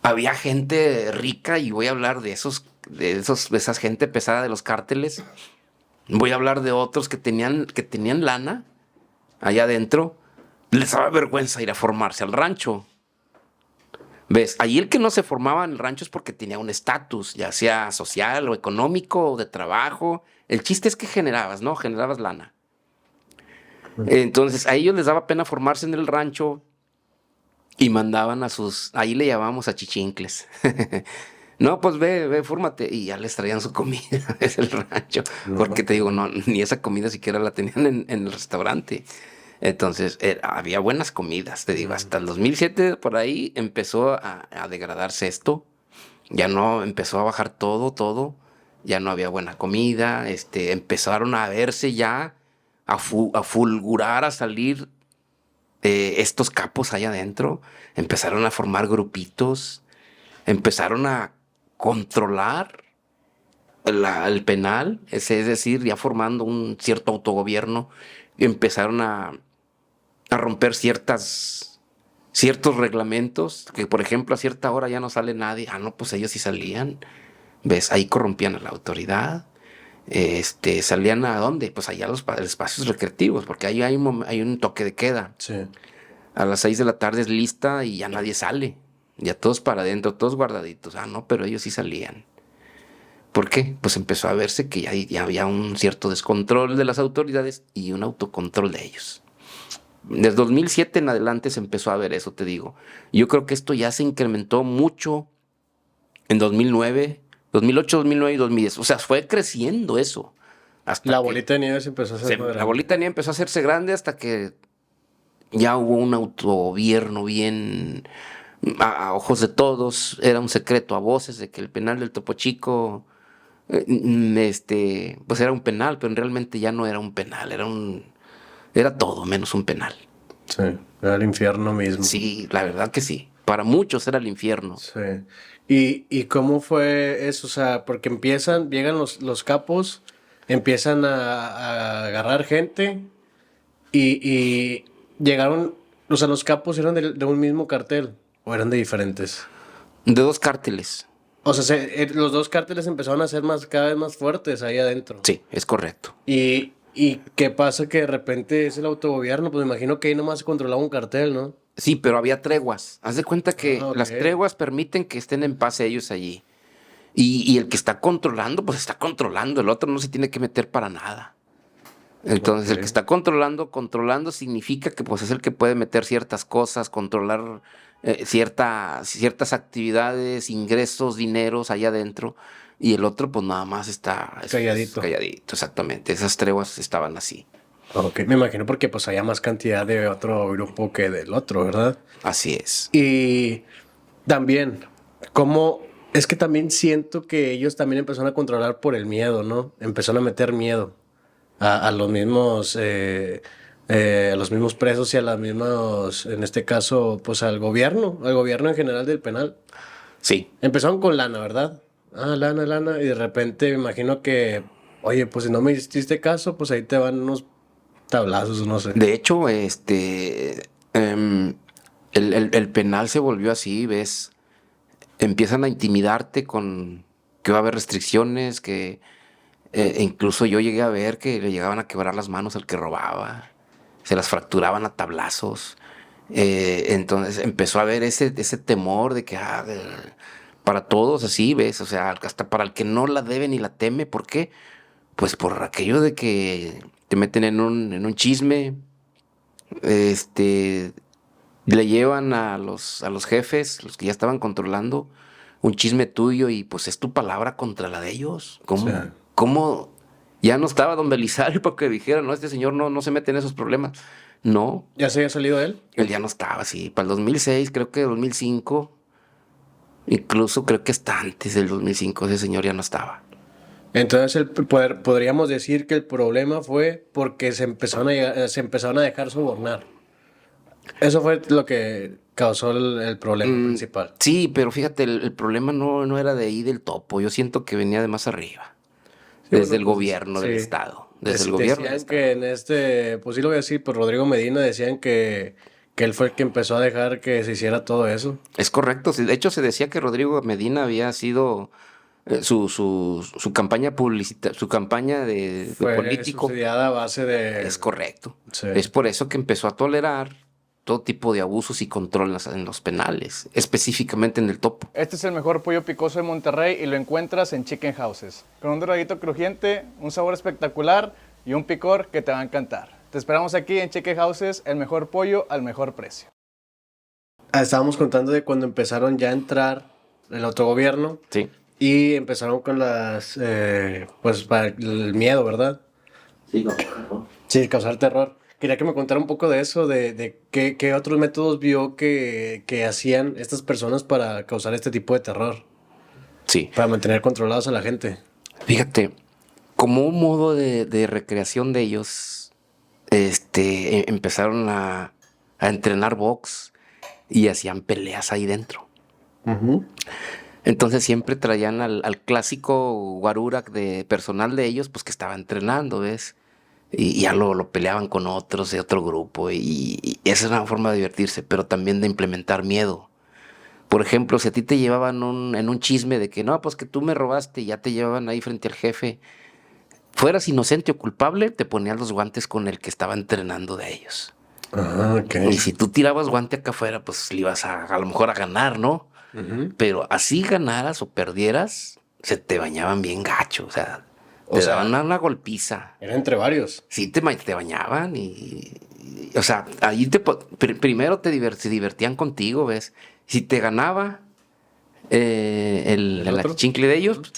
había gente rica y voy a hablar de esa gente pesada de los cárteles. Voy a hablar de otros que tenían lana allá adentro. Les daba vergüenza ir a formarse al rancho. ¿Ves? Ahí el que no se formaba en el rancho es porque tenía un estatus, ya sea social o económico o de trabajo. El chiste es que generabas, ¿no? Generabas lana. Entonces, a ellos les daba pena formarse en el rancho y mandaban ahí le llamábamos a chichincles. No, pues ve, fórmate. Y ya les traían su comida desde el rancho. No. Porque te digo, no, ni esa comida siquiera la tenían en el restaurante. Entonces, había buenas comidas, te digo, hasta el 2007 por ahí empezó a degradarse esto. Ya no, empezó a bajar todo. Ya no había buena comida. Empezaron a verse ya, a fulgurar, a salir estos capos allá adentro. Empezaron a formar grupitos. Empezaron a controlar el penal, es decir, ya formando un cierto autogobierno, empezaron a romper ciertos reglamentos, que por ejemplo a cierta hora ya no sale nadie. Ah, no, pues ellos sí salían. ¿Ves? Ahí corrompían a la autoridad. Salían a dónde? Pues allá a los espacios recreativos, porque ahí hay un toque de queda. Sí. A las 6 de la tarde es lista y ya nadie sale. Ya todos para adentro, todos guardaditos. Ah, no, pero ellos sí salían. ¿Por qué? Pues empezó a verse que ya había un cierto descontrol de las autoridades y un autocontrol de ellos. Desde 2007 en adelante se empezó a ver eso, te digo. Yo creo que esto ya se incrementó mucho en 2009, 2008, 2009 y 2010. O sea, fue creciendo eso. Hasta La que bolita de nieve se empezó a hacer más la grande. bolita de nieve empezó a hacerse grande hasta que ya hubo un autogobierno bien a ojos de todos. Era un secreto a voces de que el penal del Topo Chico pues era un penal, pero realmente ya no era un penal, era todo menos un penal. Sí, era el infierno mismo. Sí, la verdad que sí. Para muchos era el infierno. Sí. ¿Y cómo fue eso? O sea, porque llegan los capos, empiezan a agarrar gente y llegaron, o sea, los capos eran de un mismo cartel o eran de diferentes. De dos cárteles. O sea, los dos cárteles empezaron a ser cada vez más fuertes ahí adentro. Sí, es correcto. ¿Y qué pasa que de repente es el autogobierno? Pues me imagino que ahí nomás se controlaba un cartel, ¿no? Sí, pero había treguas. Haz de cuenta que Ah, ok. las treguas permiten que estén en paz ellos allí. Y el que está controlando, pues está controlando. El otro no se tiene que meter para nada. Entonces, el que Ok. está controlando significa que pues es el que puede meter ciertas cosas, controlar ciertas actividades, ingresos, dineros allá adentro. Y el otro, pues nada más está Calladito. calladito, exactamente. Esas treguas estaban así. Ok, me imagino porque pues había más cantidad de otro grupo que del otro, ¿verdad? Así es. Y también, como es que también siento que ellos también empezaron a controlar por el miedo, ¿no? Empezaron a meter miedo a a los mismos presos y a los mismos, en este caso, pues al gobierno en general del penal. Sí. Empezaron con lana, ¿verdad? Ah, lana, y de repente me imagino que, oye, pues si no me hiciste caso, pues ahí te van unos tablazos, no sé. De hecho, el penal se volvió así, ¿ves? Empiezan a intimidarte con que va a haber restricciones, que incluso yo llegué a ver que le llegaban a quebrar las manos al que robaba, se las fracturaban a tablazos. Entonces empezó a haber ese temor de que para todos así, ¿ves? O sea, hasta para el que no la debe ni la teme. ¿Por qué? Pues por aquello de que te meten en un chisme, este, le llevan a los jefes, los que ya estaban controlando, un chisme tuyo y pues es tu palabra contra la de ellos. Sí. ¿Cómo ya no estaba don Belisario para que dijera, no, este señor no se mete en esos problemas? No, ¿Ya se había salido él? él ya no estaba así. Para el 2006, creo que 2005, incluso creo que hasta antes del 2005 ese señor ya no estaba. Entonces podríamos decir que el problema fue porque se empezaron a dejar sobornar. Eso fue lo que causó el problema principal. Sí, pero fíjate, el problema no era de ahí del topo. Yo siento que venía de más arriba. Sí, Desde bueno, el pues, gobierno del sí. Estado. Desde el gobierno del Decían Estado. que pues sí lo voy a decir, por Rodrigo Medina decían que él fue el que empezó a dejar que se hiciera todo eso. Es correcto. Sí, de hecho, se decía que Rodrigo Medina había sido su campaña publicitaria, su campaña de Fue político. subsidiada a base de... Es correcto. Sí. Es por eso que empezó a tolerar todo tipo de abusos y control en los penales, específicamente en el topo. Este es el mejor pollo picoso de Monterrey y lo encuentras en Chicken Houses. Con un doradito crujiente, un sabor espectacular y un picor que te va a encantar. Te esperamos aquí en Chicken Houses, el mejor pollo al mejor precio. Estábamos contando de cuando empezaron ya a entrar el autogobierno. Sí. Y empezaron con las... pues para el miedo, ¿verdad? Sí, no. Sí, causar terror. Quería que me contara un poco de eso, de qué otros métodos vio que hacían estas personas para causar este tipo de terror, Sí. para mantener controlados a la gente. Fíjate, como un modo de recreación de ellos, empezaron a entrenar box y hacían peleas ahí dentro. Ujú. Entonces siempre traían al clásico guarura de personal de ellos, pues que estaba entrenando, ¿ves? Y ya lo peleaban con otros de otro grupo. Y esa es una forma de divertirse, pero también de implementar miedo. Por ejemplo, si a ti te llevaban en un chisme de que no, pues que tú me robaste y ya te llevaban ahí frente al jefe, fueras inocente o culpable, te ponían los guantes con el que estaba entrenando de ellos. Ah, ok. Y si tú tirabas guante acá afuera, pues le ibas a lo mejor a ganar, ¿no? Ujú. Pero así ganaras o perdieras, se te bañaban bien gacho, o sea, O te sea, daban una golpiza. Era entre varios. Sí, te bañaban o sea, ahí primero se divertían contigo, ¿ves? Si te ganaba ¿El el otro? chincle de ellos, pues,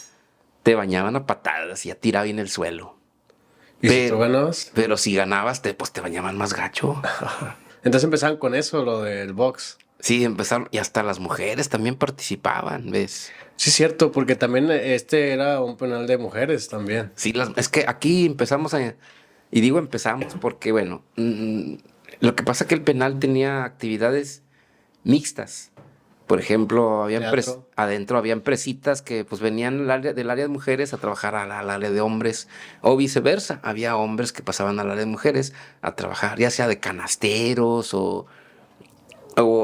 te bañaban a patadas y ya tiraba en el suelo. ¿Y si tú ganabas? Pero si ganabas, pues te bañaban más gacho. Entonces empezaban con eso, lo del box. Sí, empezaron, y hasta las mujeres también participaban, ¿ves? Sí, cierto, porque también este era un penal de mujeres también. Sí, es que aquí empezamos y digo empezamos porque, bueno, lo que pasa es que el penal tenía actividades mixtas. Por ejemplo, Teatro. adentro habían presitas que pues venían del área de mujeres a trabajar al área de hombres o viceversa. Había hombres que pasaban al área de mujeres a trabajar, ya sea de canasteros o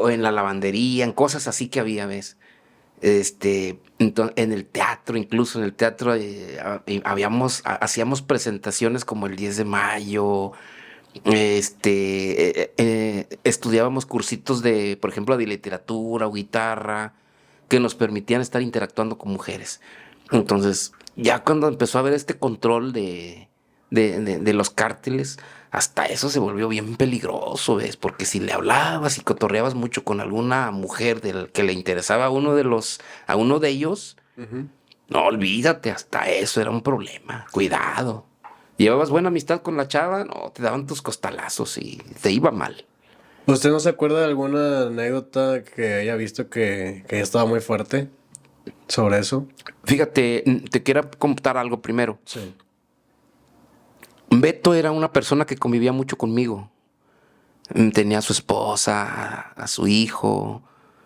en la lavandería, en cosas así que había, ¿ves? En el teatro, incluso en el teatro, hacíamos presentaciones como el 10 de mayo, estudiábamos cursitos de, por ejemplo, de literatura o guitarra, que nos permitían estar interactuando con mujeres. Entonces, ya cuando empezó a haber este control de los cárteles, hasta eso se volvió bien peligroso, ¿ves? Porque si le hablabas y cotorreabas mucho con alguna mujer del que le interesaba a uno de ellos, Ujú. no olvídate, hasta eso era un problema. Cuidado. Llevabas buena amistad con la chava, no, te daban tus costalazos y te iba mal. ¿Usted no se acuerda de alguna anécdota que haya visto que estaba muy fuerte sobre eso? Fíjate, te quiero contar algo primero. Sí. Beto era una persona que convivía mucho conmigo. Tenía a su esposa, a su hijo.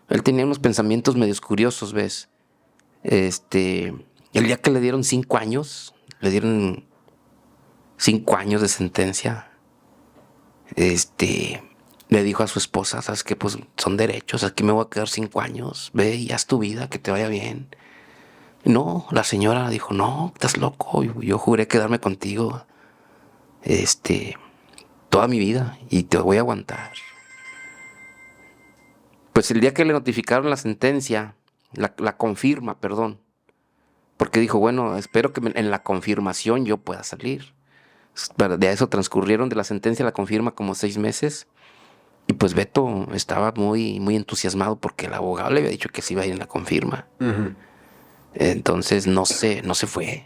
Él tenía unos pensamientos medios curiosos, ¿ves? El día que le dieron 5 años, le dieron 5 años de sentencia. Le dijo a su esposa, ¿sabes qué? Pues son derechos, aquí me voy a quedar 5 años. Ve y haz tu vida, que te vaya bien. No, la señora dijo, no, estás loco. Yo juré quedarme contigo. Toda mi vida y te voy a aguantar. Pues el día que le notificaron la sentencia, la confirma, perdón, porque dijo, bueno, espero que en la confirmación yo pueda salir. De eso transcurrieron de la sentencia a la confirma como 6 meses. Y pues Beto estaba muy, muy entusiasmado porque el abogado le había dicho que se iba a ir en la confirma. Ujú. Entonces no se fue.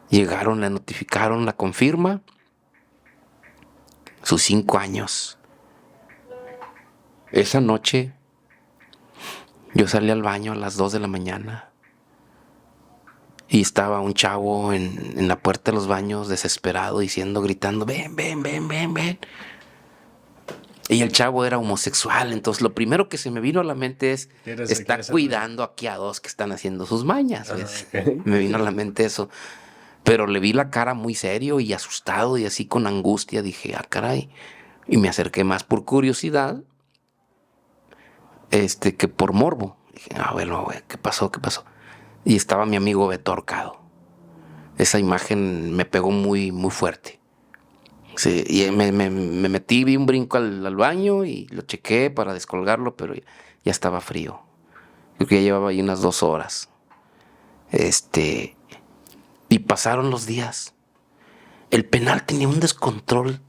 Llegaron, le notificaron la confirma. Sus 5 años. Esa noche yo salí al baño a las 2 de la mañana y estaba un chavo en la puerta de los baños desesperado gritando, ven, ven, ven, ven, ven. Y el chavo era homosexual, entonces lo primero que se me vino a la mente es, está ¿Quieres cuidando aquí a 2 que están haciendo sus mañas, ¿ves? ok. Me vino a la mente eso. Pero le vi la cara muy serio y asustado y así con angustia. Dije, ah, caray. Y me acerqué más por curiosidad que por morbo. Dije, bueno, güey, ¿qué pasó? ¿Qué pasó? Y estaba mi amigo Beto ahorcado. Esa imagen me pegó muy, muy fuerte. Sí, y me metí, vi un brinco al baño y lo chequé para descolgarlo, pero ya estaba frío. Creo que ya llevaba ahí unas 2 horas. Y pasaron los días. El penal tenía un descontrol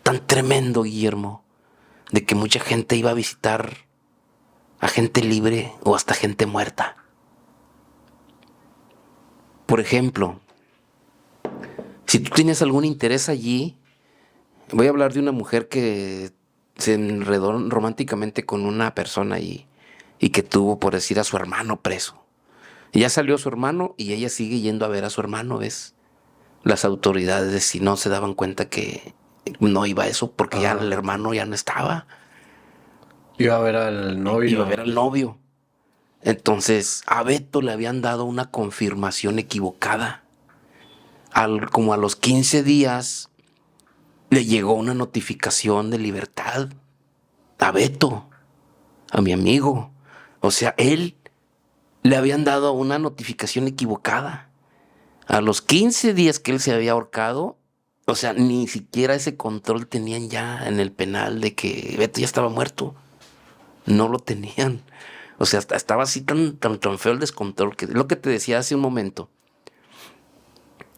tan tremendo, Guillermo, de que mucha gente iba a visitar a gente libre o hasta gente muerta. Por ejemplo, si tú tienes algún interés allí, voy a hablar de una mujer que se enredó románticamente con una persona allí y que tuvo, por decir, a su hermano preso. Y ya salió su hermano y ella sigue yendo a ver a su hermano, ¿ves? Las autoridades, si no se daban cuenta que no iba a eso porque ya el hermano ya no estaba. Iba a ver al novio. Iba a ver al novio. Entonces, a Beto le habían dado una confirmación equivocada. Como a los 15 días, le llegó una notificación de libertad a Beto, a mi amigo. O sea, él le habían dado una notificación equivocada. A los 15 días que él se había ahorcado, o sea, ni siquiera ese control tenían ya en el penal de que Beto ya estaba muerto. No lo tenían. O sea, estaba así tan feo el descontrol, que es lo que te decía hace un momento.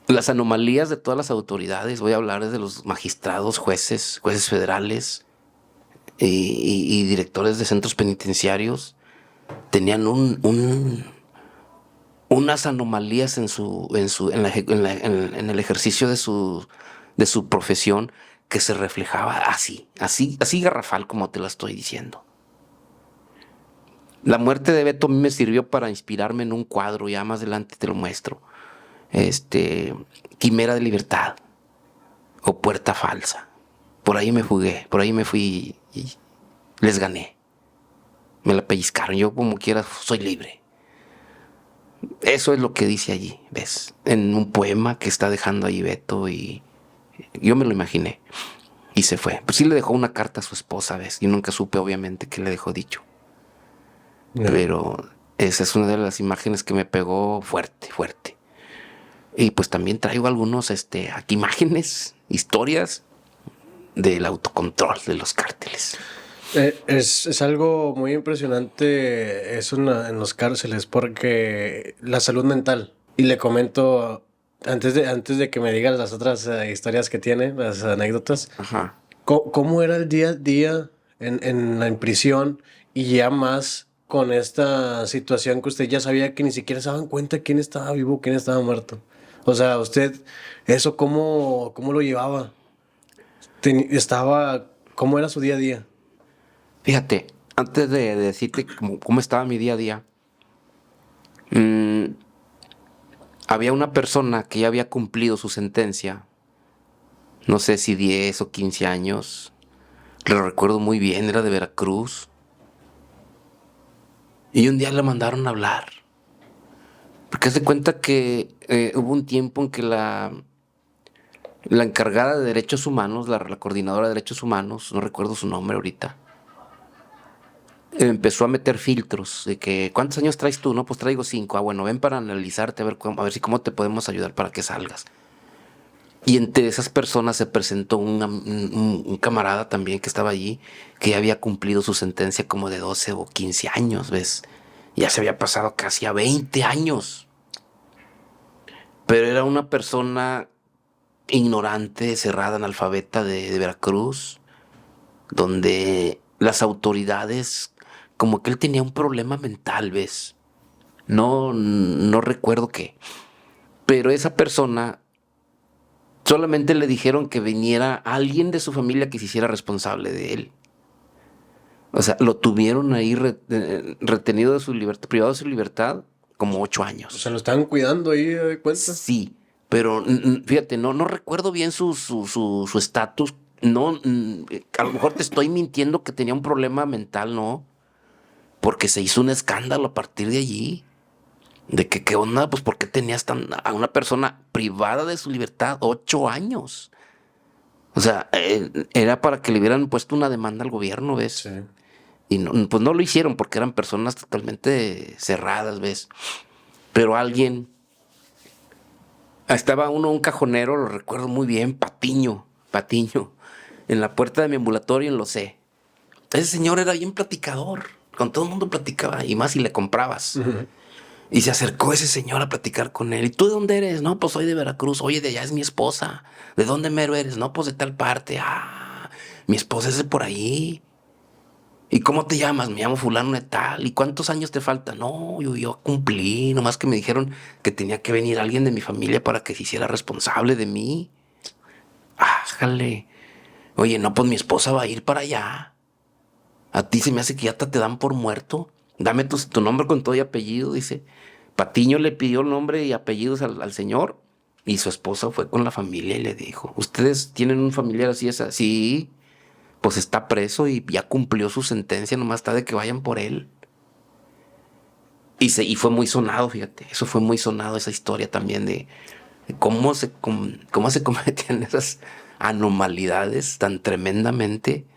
Las anomalías de todas las autoridades, voy a hablar de los magistrados, jueces federales y directores de centros penitenciarios, tenían unas anomalías en el ejercicio de su profesión que se reflejaba así garrafal como te lo estoy diciendo. La muerte de Beto a mí me sirvió para inspirarme en un cuadro, ya más adelante te lo muestro. Quimera de libertad o puerta falsa. Por ahí me fugué, por ahí me fui y les gané. Me la pellizcaron, yo como quiera soy libre. Eso es lo que dice allí, ¿ves? En un poema que está dejando ahí Beto y yo me lo imaginé. Y se fue. Pues sí le dejó una carta a su esposa, ¿ves? Yo nunca supe obviamente qué le dejó dicho. No. Pero esa es una de las imágenes que me pegó fuerte, fuerte. Y pues también traigo algunos, aquí imágenes, historias del autocontrol de los cárteles. Es algo muy impresionante eso en los cárceles porque la salud mental. Y le comento, antes de que me digas las otras historias que tiene, las anécdotas, Ajá. ¿Cómo era el día a día en prisión y ya más con esta situación que usted ya sabía que ni siquiera se daban cuenta quién estaba vivo, quién estaba muerto? O sea, usted, ¿eso cómo lo llevaba? ¿Cómo era su día a día? Fíjate, antes de decirte cómo estaba mi día a día, había una persona que ya había cumplido su sentencia, no sé si 10 o 15 años, lo recuerdo muy bien, era de Veracruz, y un día le mandaron a hablar, porque se cuenta que hubo un tiempo en que la encargada de derechos humanos, la coordinadora de derechos humanos, no recuerdo su nombre ahorita, empezó a meter filtros de que ¿cuántos años traes tú? No, pues traigo 5. Bueno, ven para analizarte, a ver si cómo te podemos ayudar para que salgas. Y entre esas personas se presentó un camarada también que estaba allí, que ya había cumplido su sentencia como de 12 o 15 años, ¿ves? Ya se había pasado casi a 20 años. Pero era una persona ignorante, cerrada, analfabeta de Veracruz, donde las autoridades, como que él tenía un problema mental, ¿ves? No recuerdo qué. Pero esa persona solamente le dijeron que viniera alguien de su familia que se hiciera responsable de él. O sea, lo tuvieron ahí retenido de su libertad, privado de su libertad, como 8 años. O sea, lo estaban cuidando ahí, ¿de cuenta? Sí, pero fíjate, no recuerdo bien su estatus. No, a lo mejor te estoy mintiendo que tenía un problema mental, ¿no? Porque se hizo un escándalo a partir de allí. De que, ¿qué onda? Pues, ¿por qué tenías a una persona privada de su libertad 8 años? O sea, era para que le hubieran puesto una demanda al gobierno, ¿ves? Sí. Y no, pues no lo hicieron porque eran personas totalmente cerradas, ¿ves? Pero alguien, estaba un cajonero, lo recuerdo muy bien, Patiño, en la puerta de mi ambulatorio en Lo Sé. Ese señor era bien platicador, con todo el mundo platicaba, y más si le comprabas. Y se acercó ese señor a platicar con él. ¿Y tú de dónde eres? No, pues soy de Veracruz. Oye, de allá es mi esposa. ¿De dónde mero eres? No, pues de tal parte. Ah, mi esposa es de por ahí. ¿Y cómo te llamas? Me llamo fulano de tal. ¿Y cuántos años te faltan? No, yo cumplí. Nomás que me dijeron que tenía que venir alguien de mi familia para que se hiciera responsable de mí. Ájale. Oye, no, pues mi esposa va a ir para allá. A ti se me hace que ya te dan por muerto. Dame tu nombre con todo y apellido, dice. Patiño le pidió el nombre y apellidos al señor y su esposa fue con la familia y le dijo, ¿ustedes tienen un familiar así? Esa? Sí, pues está preso y ya cumplió su sentencia, nomás está de que vayan por él. Y fue muy sonado, fíjate, eso fue muy sonado, esa historia también de cómo se cometían esas anomalidades tan tremendamente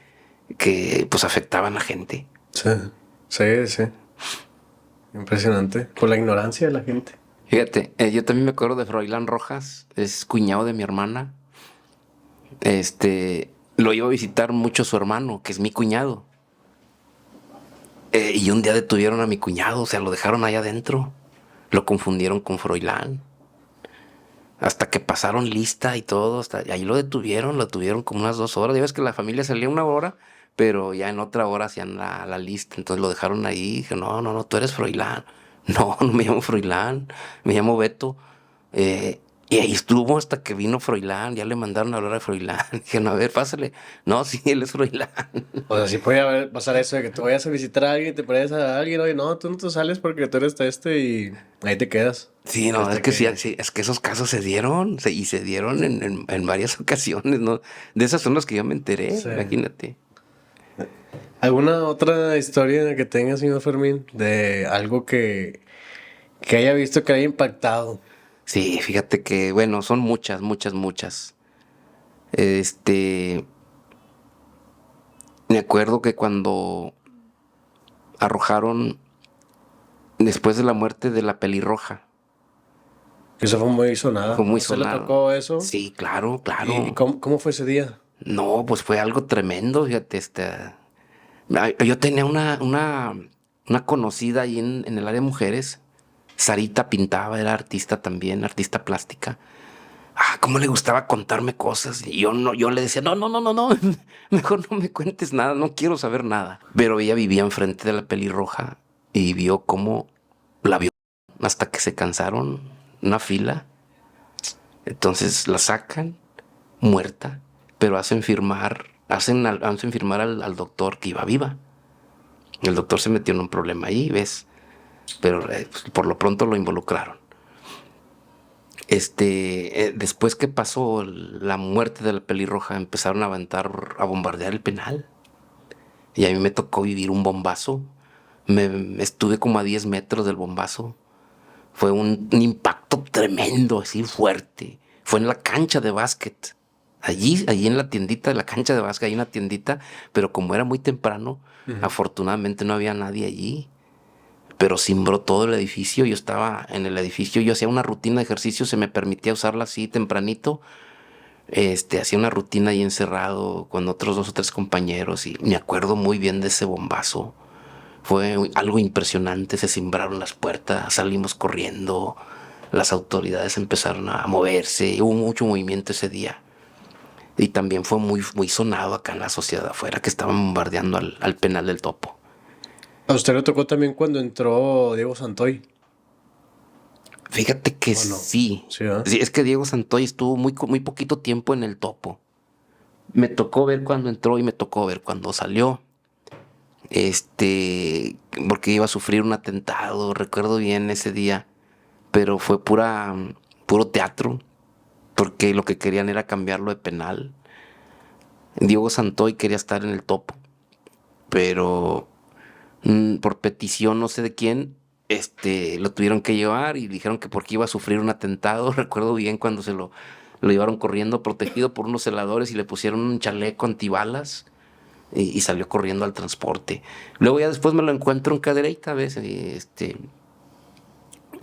que pues afectaban a gente. Sí, sí, sí. Impresionante. Por la ignorancia de la gente. Fíjate, yo también me acuerdo de Froilán Rojas, es cuñado de mi hermana. Lo iba a visitar mucho su hermano, que es mi cuñado. Y un día detuvieron a mi cuñado, o sea, lo dejaron allá adentro. Lo confundieron con Froilán. Hasta que pasaron lista y todo, y ahí lo tuvieron como unas 2 horas. Ya ves que la familia salía 1 hora, pero ya en otra hora hacían la lista. Entonces lo dejaron ahí y dije, no, tú eres Froilán. No, no me llamo Froilán, me llamo Beto. Y ahí estuvo hasta que vino Froilán, ya le mandaron a hablar a Froilán. Dijeron, a ver, pásale. No, sí, él es Froilán. O sea, sí puede pasar eso de que tú vayas a visitar a alguien, te pareces a alguien, oye, no, tú no te sales porque tú eres y ahí te quedas. Sí, no, es que sí, es que esos casos se dieron, y se dieron en varias ocasiones, ¿no? De esas son las que yo me enteré, Sí. imagínate. ¿Alguna otra historia que tenga, señor Fermín, de algo que haya visto que haya impactado? Sí, fíjate que, bueno, son muchas, muchas, muchas. Me acuerdo que cuando arrojaron, después de la muerte de la pelirroja, Que eso fue muy sonada. fue ¿A muy usted le sonado. tocó eso? Sí, claro, ¿Y claro. cómo fue ese día? No, pues fue algo tremendo, fíjate, yo tenía una conocida ahí en el área de mujeres. Sarita pintaba, era artista también, artista plástica. Ah, cómo le gustaba contarme cosas. Y yo le decía, no, mejor no me cuentes nada, no quiero saber nada. Pero ella vivía enfrente de la pelirroja y vio cómo la vio hasta que se cansaron, una fila. Entonces la sacan muerta, pero hacen firmar al doctor que iba viva. El doctor se metió en un problema ahí, ¿ves? Pero pues, por lo pronto lo involucraron. Después que pasó la muerte de la pelirroja, empezaron a bombardear el penal. Y a mí me tocó vivir un bombazo. Estuve como a 10 metros del bombazo. Fue un impacto tremendo, así fuerte. Fue en la cancha de básquet. Allí en la tiendita de la cancha de básquet, hay una tiendita, pero como era muy temprano, afortunadamente no había nadie allí. Pero cimbró todo el edificio. Yo estaba en el edificio, yo hacía una rutina de ejercicio, se me permitía usarla así tempranito. Hacía una rutina ahí encerrado con otros 2 o 3 compañeros y me acuerdo muy bien de ese bombazo. Fue algo impresionante, se cimbraron las puertas, salimos corriendo, las autoridades empezaron a moverse, hubo mucho movimiento ese día. Y también fue muy, muy sonado acá en la sociedad afuera que estaban bombardeando al penal del Topo. A usted le tocó también cuando entró Diego Santoy. Fíjate que ¿O no? sí. Sí, ¿verdad? Sí, es que Diego Santoy estuvo muy poquito tiempo en el Topo. Me tocó ver cuando entró y me tocó ver cuando salió. Porque iba a sufrir un atentado, recuerdo bien ese día, pero fue puro teatro, porque lo que querían era cambiarlo de penal. Diego Santoy quería estar en el Topo, pero por petición no sé de quién, lo tuvieron que llevar y dijeron que porque iba a sufrir un atentado. Recuerdo bien cuando Lo llevaron corriendo protegido por unos celadores y le pusieron un chaleco antibalas y salió corriendo al transporte. Luego ya después me lo encuentro en Cadereyta, ¿ves?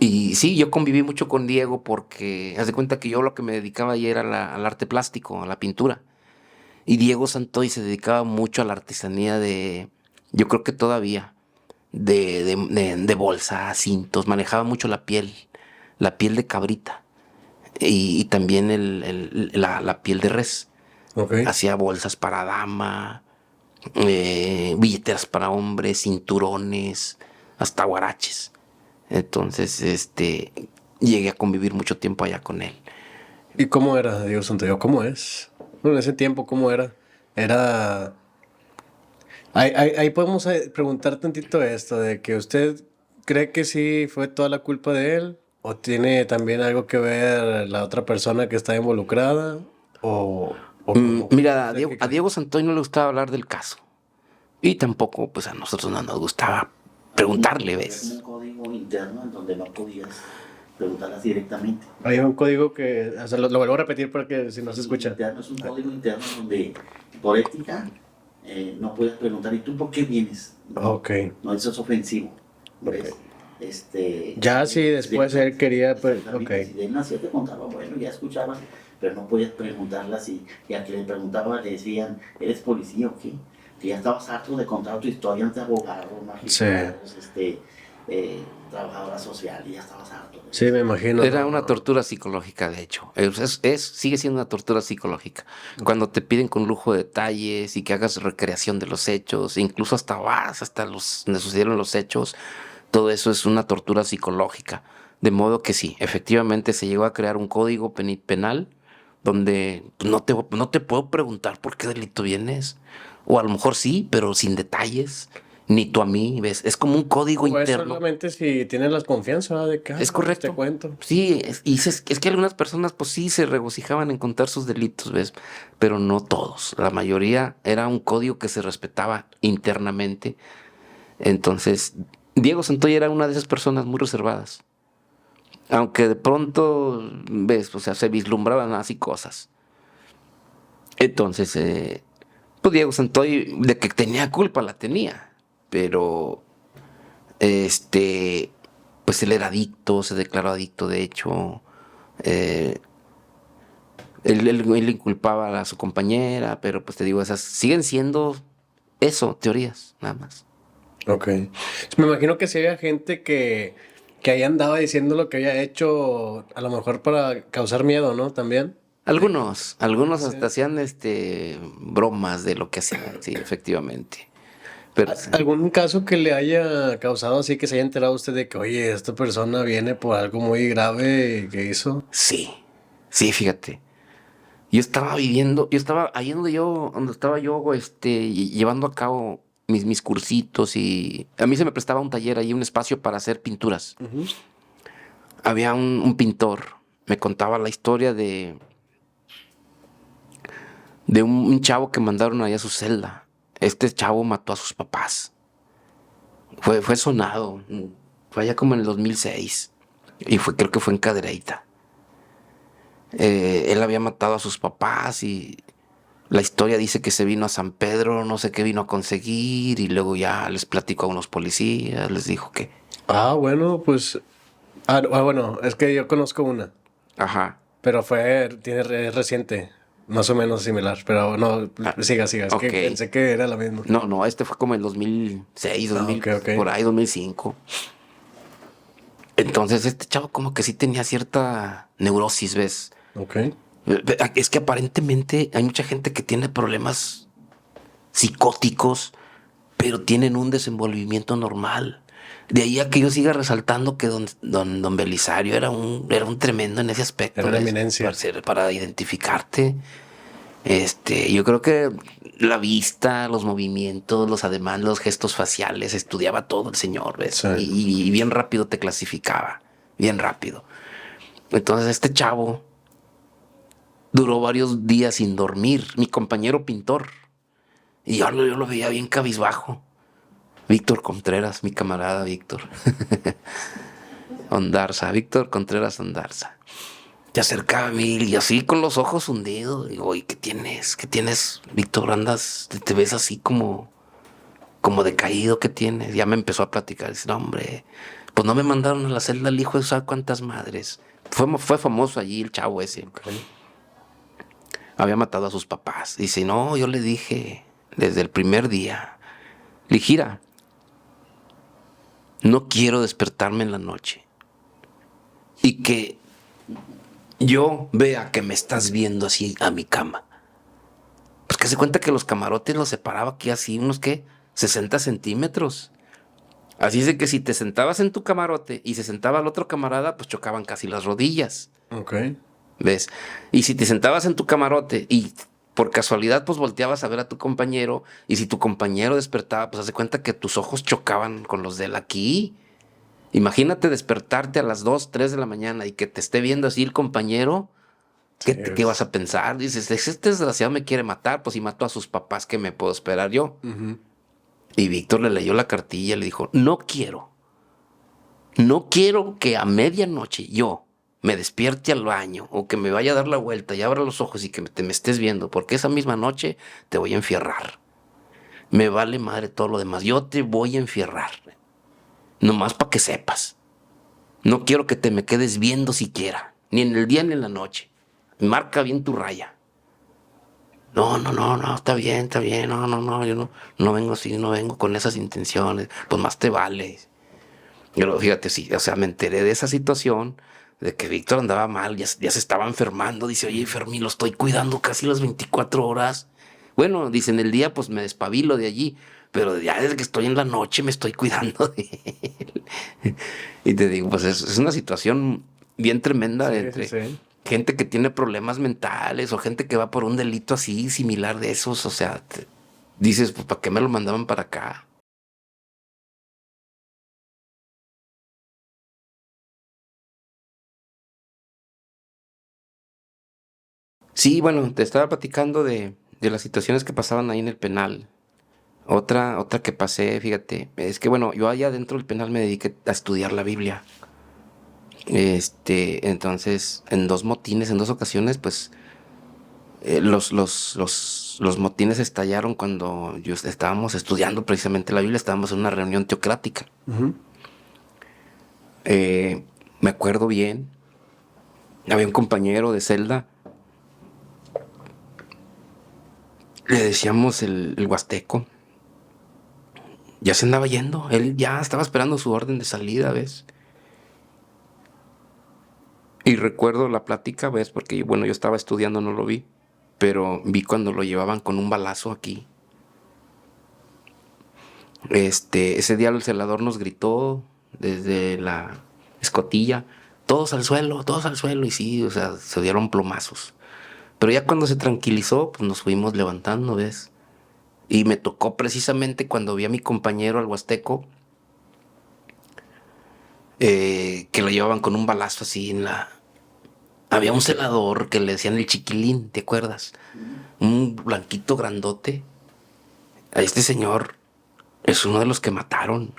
Y sí, yo conviví mucho con Diego porque, haz de cuenta que yo lo que me dedicaba ahí era al arte plástico, a la pintura. Y Diego Santoy se dedicaba mucho a la artesanía yo creo que todavía, de bolsas, cintos, manejaba mucho la piel de cabrita y también la piel de res. Ok. Hacía bolsas para dama, billeteras para hombres, cinturones, hasta guaraches. Entonces, llegué a convivir mucho tiempo allá con él. ¿Y cómo era, Diego Santoyo? ¿Cómo es? Bueno, en ese tiempo, ¿cómo era? Era... Ahí podemos preguntar tantito esto, de que usted cree que sí fue toda la culpa de él, o tiene también algo que ver la otra persona que está involucrada, o cómo. Mira, ¿Usted qué A cree? Diego Santoy no le gustaba hablar del caso. Y tampoco, pues a nosotros no nos gustaba preguntarle, Había ¿ves? como un código interno en donde no podías preguntarlas directamente. Hay un código que, o sea, lo vuelvo a repetir porque si no se escucha. Interno es un código interno donde por ética no puedes preguntar, ¿y tú por qué vienes? No, Ok. no, eso es ofensivo. ¿Ves? Ok. Ya si después él quería, pues, exactamente, ok. si de él nació te contaba, bueno, ya escuchaba, pero no podías preguntarlas y a quien le preguntaba le decían, ¿eres policía o qué? Que ya estabas harto de contar tu historia ante abogados, magistrados, trabajadora social, y ya estabas harto. Sí, me imagino. Era una tortura psicológica, de hecho. Sigue siendo una tortura psicológica. Cuando te piden con lujo de detalles y que hagas recreación de los hechos, incluso hasta donde sucedieron los hechos, todo eso es una tortura psicológica. De modo que sí, efectivamente se llegó a crear un código penal donde no te puedo preguntar por qué delito vienes. O a lo mejor sí, pero sin detalles. Ni tú a mí, ¿ves? Es como un código O es interno. solamente si tienes la confianza, ¿verdad? De que, Es correcto. te cuento. Sí, es que algunas personas pues sí se regocijaban en contar sus delitos, ¿ves? Pero no todos. La mayoría era un código que se respetaba internamente. Entonces, Diego Santoy era una de esas personas muy reservadas. Aunque de pronto, ¿ves? O sea, se vislumbraban así cosas. Entonces, pues Diego Santoy, de que tenía culpa, la tenía. Pero, pues él era adicto, se declaró adicto, de hecho. Eh, él inculpaba a su compañera, pero pues te digo, esas siguen siendo eso, teorías, nada más. Ok. Me imagino que si había gente que ahí andaba diciendo lo que había hecho, a lo mejor para causar miedo, ¿no? También. Algunos hasta hacían bromas de lo que hacían, sí, efectivamente. Pero sí, ¿Algún caso que le haya causado así que se haya enterado usted de que, oye, esta persona viene por algo muy grave que hizo? sí, sí, fíjate. Yo estaba ahí donde estaba yo, llevando a cabo mis cursitos y a mí se me prestaba un taller ahí, un espacio para hacer pinturas. Ujú. Había un pintor, me contaba la historia de un chavo que mandaron allá a su celda. Este chavo mató a sus papás. Fue sonado, fue allá como en el 2006 y creo que fue en Cadereyta. Él había matado a sus papás y la historia dice que se vino a San Pedro, no sé qué vino a conseguir y luego ya les platicó a unos policías, les dijo que, Ah, bueno, pues. Bueno, es que yo conozco una, ajá, pero es reciente, más o menos similar, pero no, siga, es que ok. pensé que era la misma. No, este fue como en 2006, Ok, ok. por ahí 2005. Entonces este chavo como que sí tenía cierta neurosis, ¿ves? Ok. Es que aparentemente hay mucha gente que tiene problemas psicóticos, pero tienen un desenvolvimiento normal. De ahí a que yo siga resaltando que don Belisario era un tremendo en ese aspecto. Era una ¿ves? eminencia. Para identificarte. Yo creo que la vista, los movimientos, los ademanes, los gestos faciales, estudiaba todo el señor, ¿ves? Sí. Y bien rápido te clasificaba, bien rápido. Entonces este chavo duró varios días sin dormir, mi compañero pintor, y yo lo veía bien cabizbajo. Víctor Contreras, mi camarada Víctor. Ondarza, Víctor Contreras Ondarza. Se acercaba a mí y así con los ojos hundidos. Digo, ¿y qué tienes? ¿Qué tienes, Víctor? Andas, te ves así como decaído, ¿qué tienes? Ya me empezó a platicar. Dice, no, hombre, pues no me mandaron a la celda el hijo de sabe cuántas madres. Fue famoso allí el chavo ese. Okay. Había matado a sus papás. Dice, no, yo le dije desde el primer día, Lijira, no quiero despertarme en la noche y que yo vea que me estás viendo así a mi cama. Pues que se cuenta que los camarotes los separaba aquí así, unos ¿qué? 60 centímetros. Así es de que si te sentabas en tu camarote y se sentaba el otro camarada, pues chocaban casi las rodillas. Ok. ¿Ves? Y si te sentabas en tu camarote y por casualidad pues volteabas a ver a tu compañero y si tu compañero despertaba, pues haz de cuenta que tus ojos chocaban con los de él aquí. Imagínate despertarte a las 2, 3 de la mañana y que te esté viendo así el compañero. ¿Qué vas a pensar? Dices, este desgraciado me quiere matar, pues si mató a sus papás, ¿qué me puedo esperar yo? Uh-huh. Y Víctor le leyó la cartilla y le dijo, no quiero que a medianoche yo me despierte al baño o que me vaya a dar la vuelta y abra los ojos y que me estés viendo, porque esa misma noche te voy a enfierrar. Me vale madre todo lo demás, yo te voy a enfierrar. Nomás para que sepas. No quiero que te me quedes viendo siquiera, ni en el día ni en la noche. Marca bien tu raya. No, está bien, no, yo no vengo así, no vengo con esas intenciones, pues más te vale. Pero fíjate, sí, o sea, me enteré de esa situación, de que Víctor andaba mal, ya se estaba enfermando, dice, oye, Fermín, lo estoy cuidando casi las 24 horas. Bueno, dice, en el día pues me despabilo de allí, pero ya desde que estoy en la noche me estoy cuidando de él. Y te digo, pues es una situación bien tremenda entre gente que tiene problemas mentales o gente que va por un delito así similar de esos, o sea, dices, pues ¿para qué me lo mandaban para acá? Sí, bueno, te estaba platicando de las situaciones que pasaban ahí en el penal. Otra que pasé, fíjate, es que bueno, yo allá dentro del penal me dediqué a estudiar la Biblia. Entonces, en dos motines, en dos ocasiones, pues, los motines estallaron cuando estábamos estudiando precisamente la Biblia, estábamos en una reunión teocrática. Uh-huh. Me acuerdo bien, había un compañero de celda, le decíamos el Huasteco. Ya se andaba yendo, él ya estaba esperando su orden de salida, ¿ves? Y recuerdo la plática, ¿ves? Porque, bueno, yo estaba estudiando, no lo vi, pero vi cuando lo llevaban con un balazo aquí. Ese día el celador nos gritó desde la escotilla, todos al suelo, y sí, o sea, se dieron plomazos. Pero ya cuando se tranquilizó, pues nos fuimos levantando, ¿ves? Y me tocó precisamente cuando vi a mi compañero, al Huasteco, que lo llevaban con un balazo así en la... Había un celador que le decían el Chiquilín, ¿te acuerdas? Un blanquito grandote. A este señor es uno de los que mataron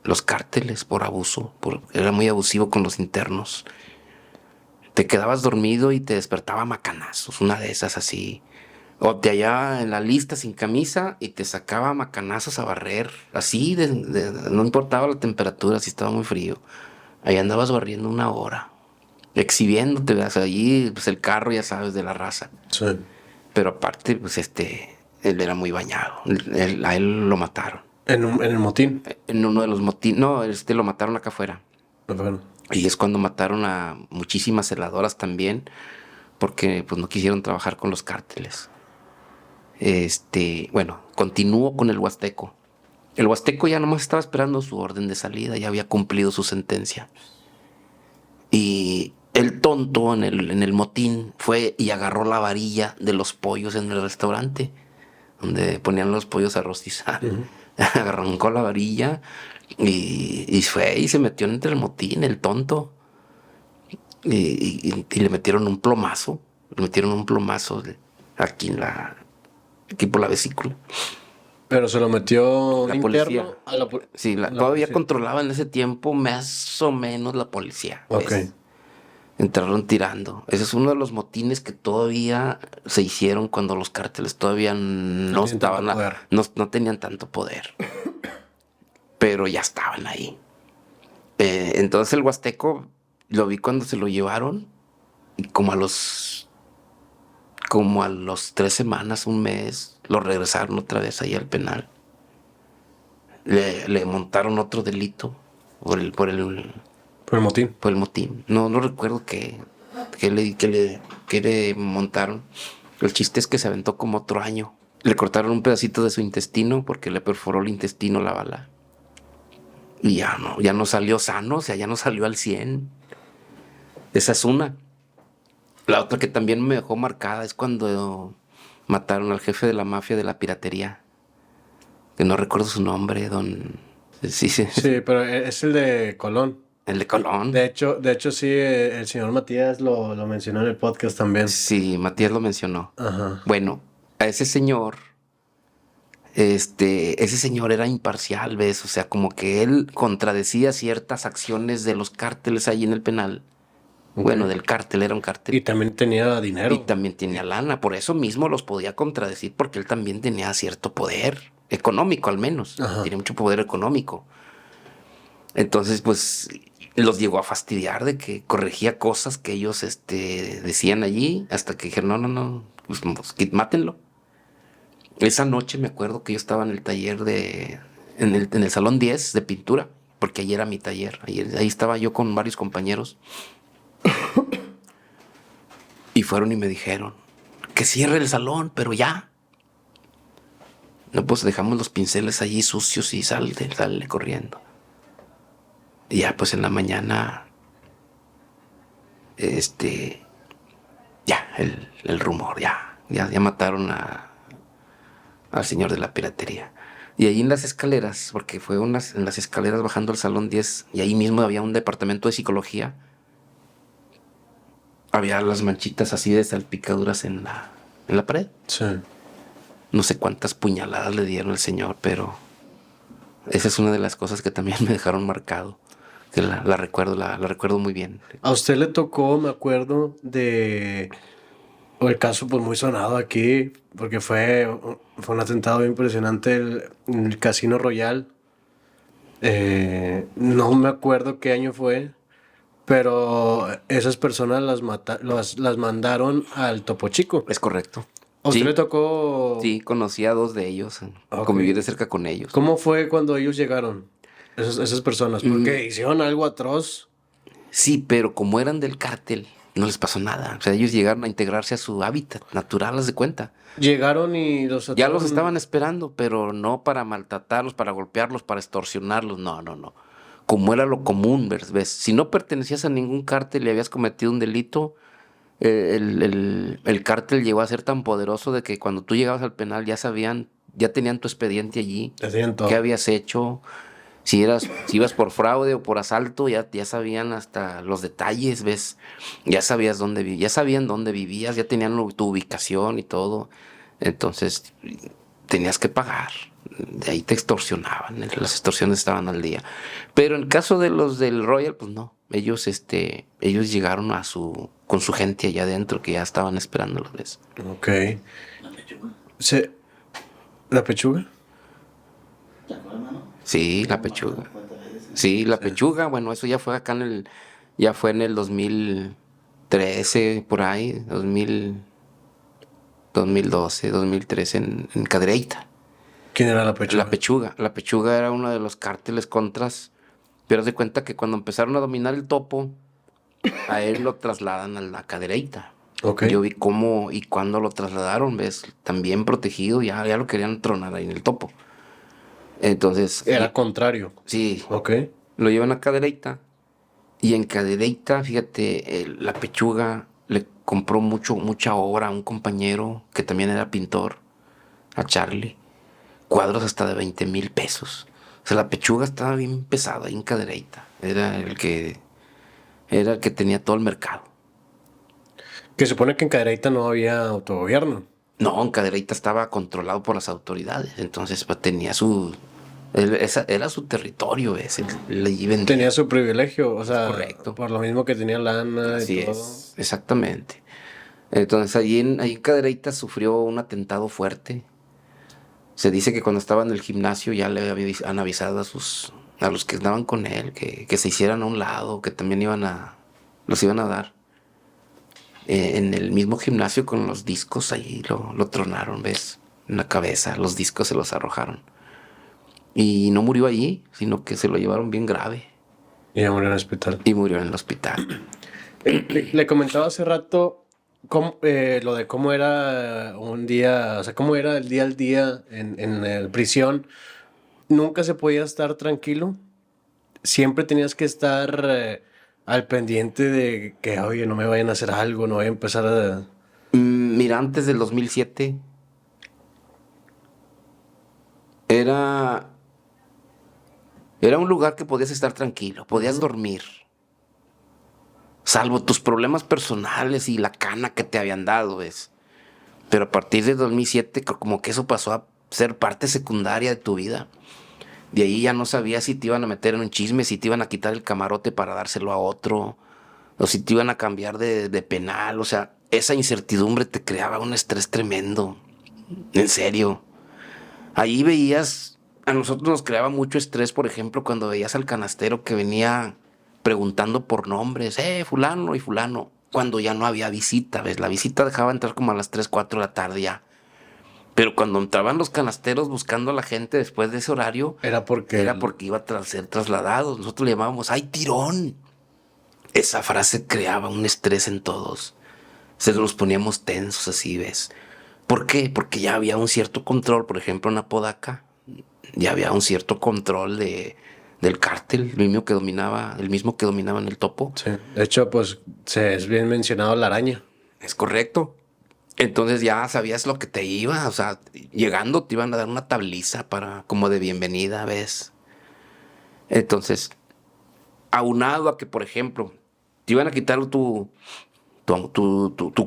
los cárteles por abuso. Era muy abusivo con los internos. Te quedabas dormido y te despertaba a macanazos, una de esas así. O te hallaba en la lista sin camisa y te sacaba a macanazos a barrer. Así, no importaba la temperatura, si estaba muy frío. Ahí andabas barriendo una hora, exhibiéndote, o sea, allí pues el carro, ya sabes, de la raza. Sí. Pero aparte, pues él era muy bañado. A él lo mataron. En el motín. En uno de los motines, no, lo mataron acá afuera. Bueno. Y es cuando mataron a muchísimas celadoras también, porque pues no quisieron trabajar con los cárteles. Bueno, continúo con el Huasteco. El Huasteco ya nomás estaba esperando su orden de salida, ya había cumplido su sentencia. Y el tonto en el motín fue y agarró la varilla de los pollos en el restaurante, donde ponían los pollos a rostizar. Uh-huh. Arrancó la varilla y fue y se metió entre el motín, el tonto. Y le metieron un plomazo. Aquí por la vesícula. Pero se lo metió la policía. Sí, todavía controlaba en ese tiempo más o menos la policía. Ok. Entraron tirando. Ese es uno de los motines que todavía se hicieron cuando los cárteles todavía no tienen tanto estaban, poder. no tenían tanto poder. Pero ya estaban ahí. Entonces el Huasteco lo vi cuando se lo llevaron y como a los 3 semanas, un mes, lo regresaron otra vez ahí al penal. Le montaron otro delito por el Por el motín. por el motín. No recuerdo qué le montaron. El chiste es que se aventó como otro año. Le cortaron un pedacito de su intestino porque le perforó el intestino la bala. Y ya no salió sano, o sea, ya no salió al 100. Esa es una. La otra que también me dejó marcada es cuando mataron al jefe de la mafia de la piratería. Que no recuerdo su nombre, Sí, Sí, pero es el de Colón. el de Colón. De hecho sí, el señor Matías lo mencionó en el podcast también. Sí, Matías lo mencionó. Ajá. Bueno, a ese señor era imparcial, ¿ves? O sea, como que él contradecía ciertas acciones de los cárteles ahí en el penal. Ok. Bueno, del cártel, era un cártel. Y también tenía dinero. Y también tenía lana, por eso mismo los podía contradecir, porque él también tenía cierto poder, económico al menos. Ajá. Tiene mucho poder económico. Entonces, pues, los llegó a fastidiar de que corregía cosas que ellos decían allí, hasta que dijeron, no, pues, mátenlo. Esa noche me acuerdo que yo estaba en el taller en el salón 10 de pintura, porque ahí era mi taller. Ahí estaba yo con varios compañeros. Y fueron y me dijeron que cierre el salón, pero ya. No, pues dejamos los pinceles allí sucios y sale corriendo. Y ya, pues en la mañana, ya, el rumor, ya mataron al señor de la piratería. Y ahí en las escaleras, porque fue en las escaleras bajando al salón 10, y ahí mismo había un departamento de psicología. Había las manchitas así de salpicaduras en la pared. Sí. No sé cuántas puñaladas le dieron al señor, pero esa es una de las cosas que también me dejaron marcado. Que la recuerdo muy bien. A usted le tocó, me acuerdo, el caso pues muy sonado aquí, porque fue un atentado bien impresionante, el Casino Royal. No me acuerdo qué año fue, pero esas personas las mandaron al Topo Chico. Es correcto. ¿A usted Sí, le tocó? sí, conocí a 2 de ellos, Ok. conviví de cerca con ellos. ¿Cómo fue cuando ellos llegaron? Esas personas, porque hicieron algo atroz. Sí, pero como eran del cártel, no les pasó nada. O sea, ellos llegaron a integrarse a su hábitat natural, haz de cuenta. Llegaron y los Ya los ataron. estaban esperando, pero no para maltratarlos, para golpearlos, para extorsionarlos. No. Como era lo común, ¿ves? Si no pertenecías a ningún cártel y habías cometido un delito, el cártel llegó a ser tan poderoso de que cuando tú llegabas al penal ya tenían tu expediente allí, Hacían todo. qué habías hecho, si ibas por fraude o por asalto, ya sabían hasta los detalles, ¿ves? Ya sabían dónde vivías, ya tenían tu ubicación y todo. Entonces, tenías que pagar. De ahí te extorsionaban, las extorsiones estaban al día. Pero en el caso de los del Royal, pues no. Ellos llegaron con su gente allá adentro que ya estaban esperándolos, ¿ves? Ok. La pechuga. ¿La pechuga? ¿Te acuerdas, mano? Sí, la pechuga. Cuéntale de ese. Sí, la pechuga, bueno, eso ya fue acá ya fue en el 2013, por ahí, 2012, 2013, en Cadereyta. ¿Quién era la pechuga? La pechuga era uno de los cárteles contras, pero haz de cuenta que cuando empezaron a dominar el Topo, a él lo trasladan a la Cadereyta. Ok. Yo vi cómo y cuándo lo trasladaron, ves, también protegido, ya lo querían tronar ahí en el Topo. Entonces, Era contrario. sí, Ok. lo llevan a Cadereyta y en Cadereyta, fíjate, la pechuga le compró mucha obra a un compañero que también era pintor, a Charlie. Cuadros hasta de 20,000 pesos. O sea, la pechuga estaba bien pesada ahí en Cadereyta. Era el que tenía todo el mercado. Que supone que en Cadereyta no había autogobierno. No, en Cadereyta estaba controlado por las autoridades. Entonces, pues, tenía su Era su territorio, ¿ves? Él allí vendía. Tenía su privilegio, o sea, Correcto. por lo mismo que tenía lana Así y todo. es, exactamente. Entonces, ahí en Cadereyta sufrió un atentado fuerte. Se dice que cuando estaba en el gimnasio ya han avisado a los que estaban con él que se hicieran a un lado, que también los iban a dar. En el mismo gimnasio con los discos ahí lo tronaron, ¿ves? En la cabeza, los discos se los arrojaron. Y no murió allí, sino que se lo llevaron bien grave. Y ya murió en el hospital. Y murió en el hospital. Le comentaba hace rato lo de cómo era un día, o sea, cómo era el día al día en el prisión. Nunca se podía estar tranquilo. Siempre tenías que estar al pendiente de que, oye, no me vayan a hacer algo, no voy a empezar a... Mira, antes del 2007 era un lugar que podías estar tranquilo, podías dormir. Salvo tus problemas personales y la cana que te habían dado, ¿ves? Pero a partir de 2007 como que eso pasó a ser parte secundaria de tu vida. De ahí ya no sabías si te iban a meter en un chisme, si te iban a quitar el camarote para dárselo a otro, o si te iban a cambiar de penal. O sea, esa incertidumbre te creaba un estrés tremendo. En serio. Ahí veías, a nosotros nos creaba mucho estrés, por ejemplo, cuando veías al canastero que venía preguntando por nombres, fulano y fulano, cuando ya no había visita, ¿ves? La visita dejaba entrar como a las 3, 4 de la tarde ya. Pero cuando entraban los canasteros buscando a la gente después de ese horario, Era porque... iba a ser trasladados. Nosotros le llamábamos, ¡ay, tirón! Esa frase creaba un estrés en todos. Se nos poníamos tensos así, ¿ves? ¿Por qué? Porque ya había un cierto control, por ejemplo, en Apodaca, ya había un cierto control del cártel, el mismo que dominaba en el Topo. Sí. De hecho, pues, es bien mencionado la araña. Es correcto. Entonces ya sabías lo que te iba, o sea, llegando te iban a dar una tabliza como de bienvenida, ¿ves? Entonces, aunado a que, por ejemplo, te iban a quitar tu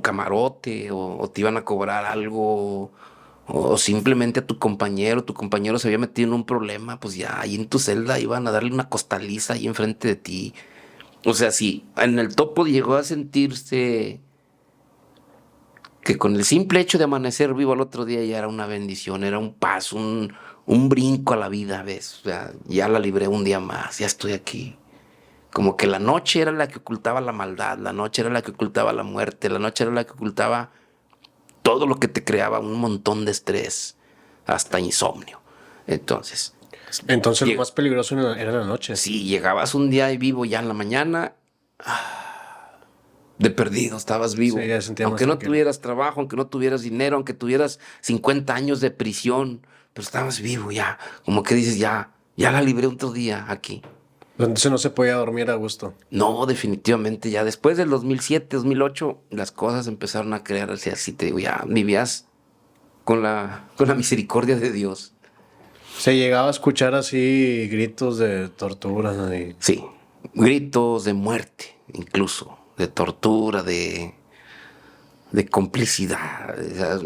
camarote o te iban a cobrar algo o simplemente a tu compañero se había metido en un problema, pues ya ahí en tu celda iban a darle una costaliza ahí enfrente de ti. O sea, si en el Topo llegó a sentirse que con el simple hecho de amanecer vivo al otro día ya era una bendición, era un paso, un brinco a la vida, ¿ves? O sea, ya la libré un día más, ya estoy aquí. Como que la noche era la que ocultaba la maldad, la noche era la que ocultaba la muerte, la noche era la que ocultaba todo lo que te creaba un montón de estrés, hasta insomnio. Entonces, lo más peligroso era la noche. si llegabas un día y vivo ya en la mañana, de perdido, estabas vivo. Sí, ya sentíamos aunque no tranquilo. tuvieras trabajo, aunque no tuvieras dinero, aunque tuvieras 50 años de prisión, pero estabas vivo ya. Como que dices, ya la libré otro día aquí. Entonces no se podía dormir a gusto. No, definitivamente ya. Después del 2007, 2008, las cosas empezaron a crearse así, te digo, ya vivías con la misericordia de Dios. Se llegaba a escuchar así gritos de tortura. Y... Sí, gritos de muerte, incluso, de tortura, de complicidad. O sea,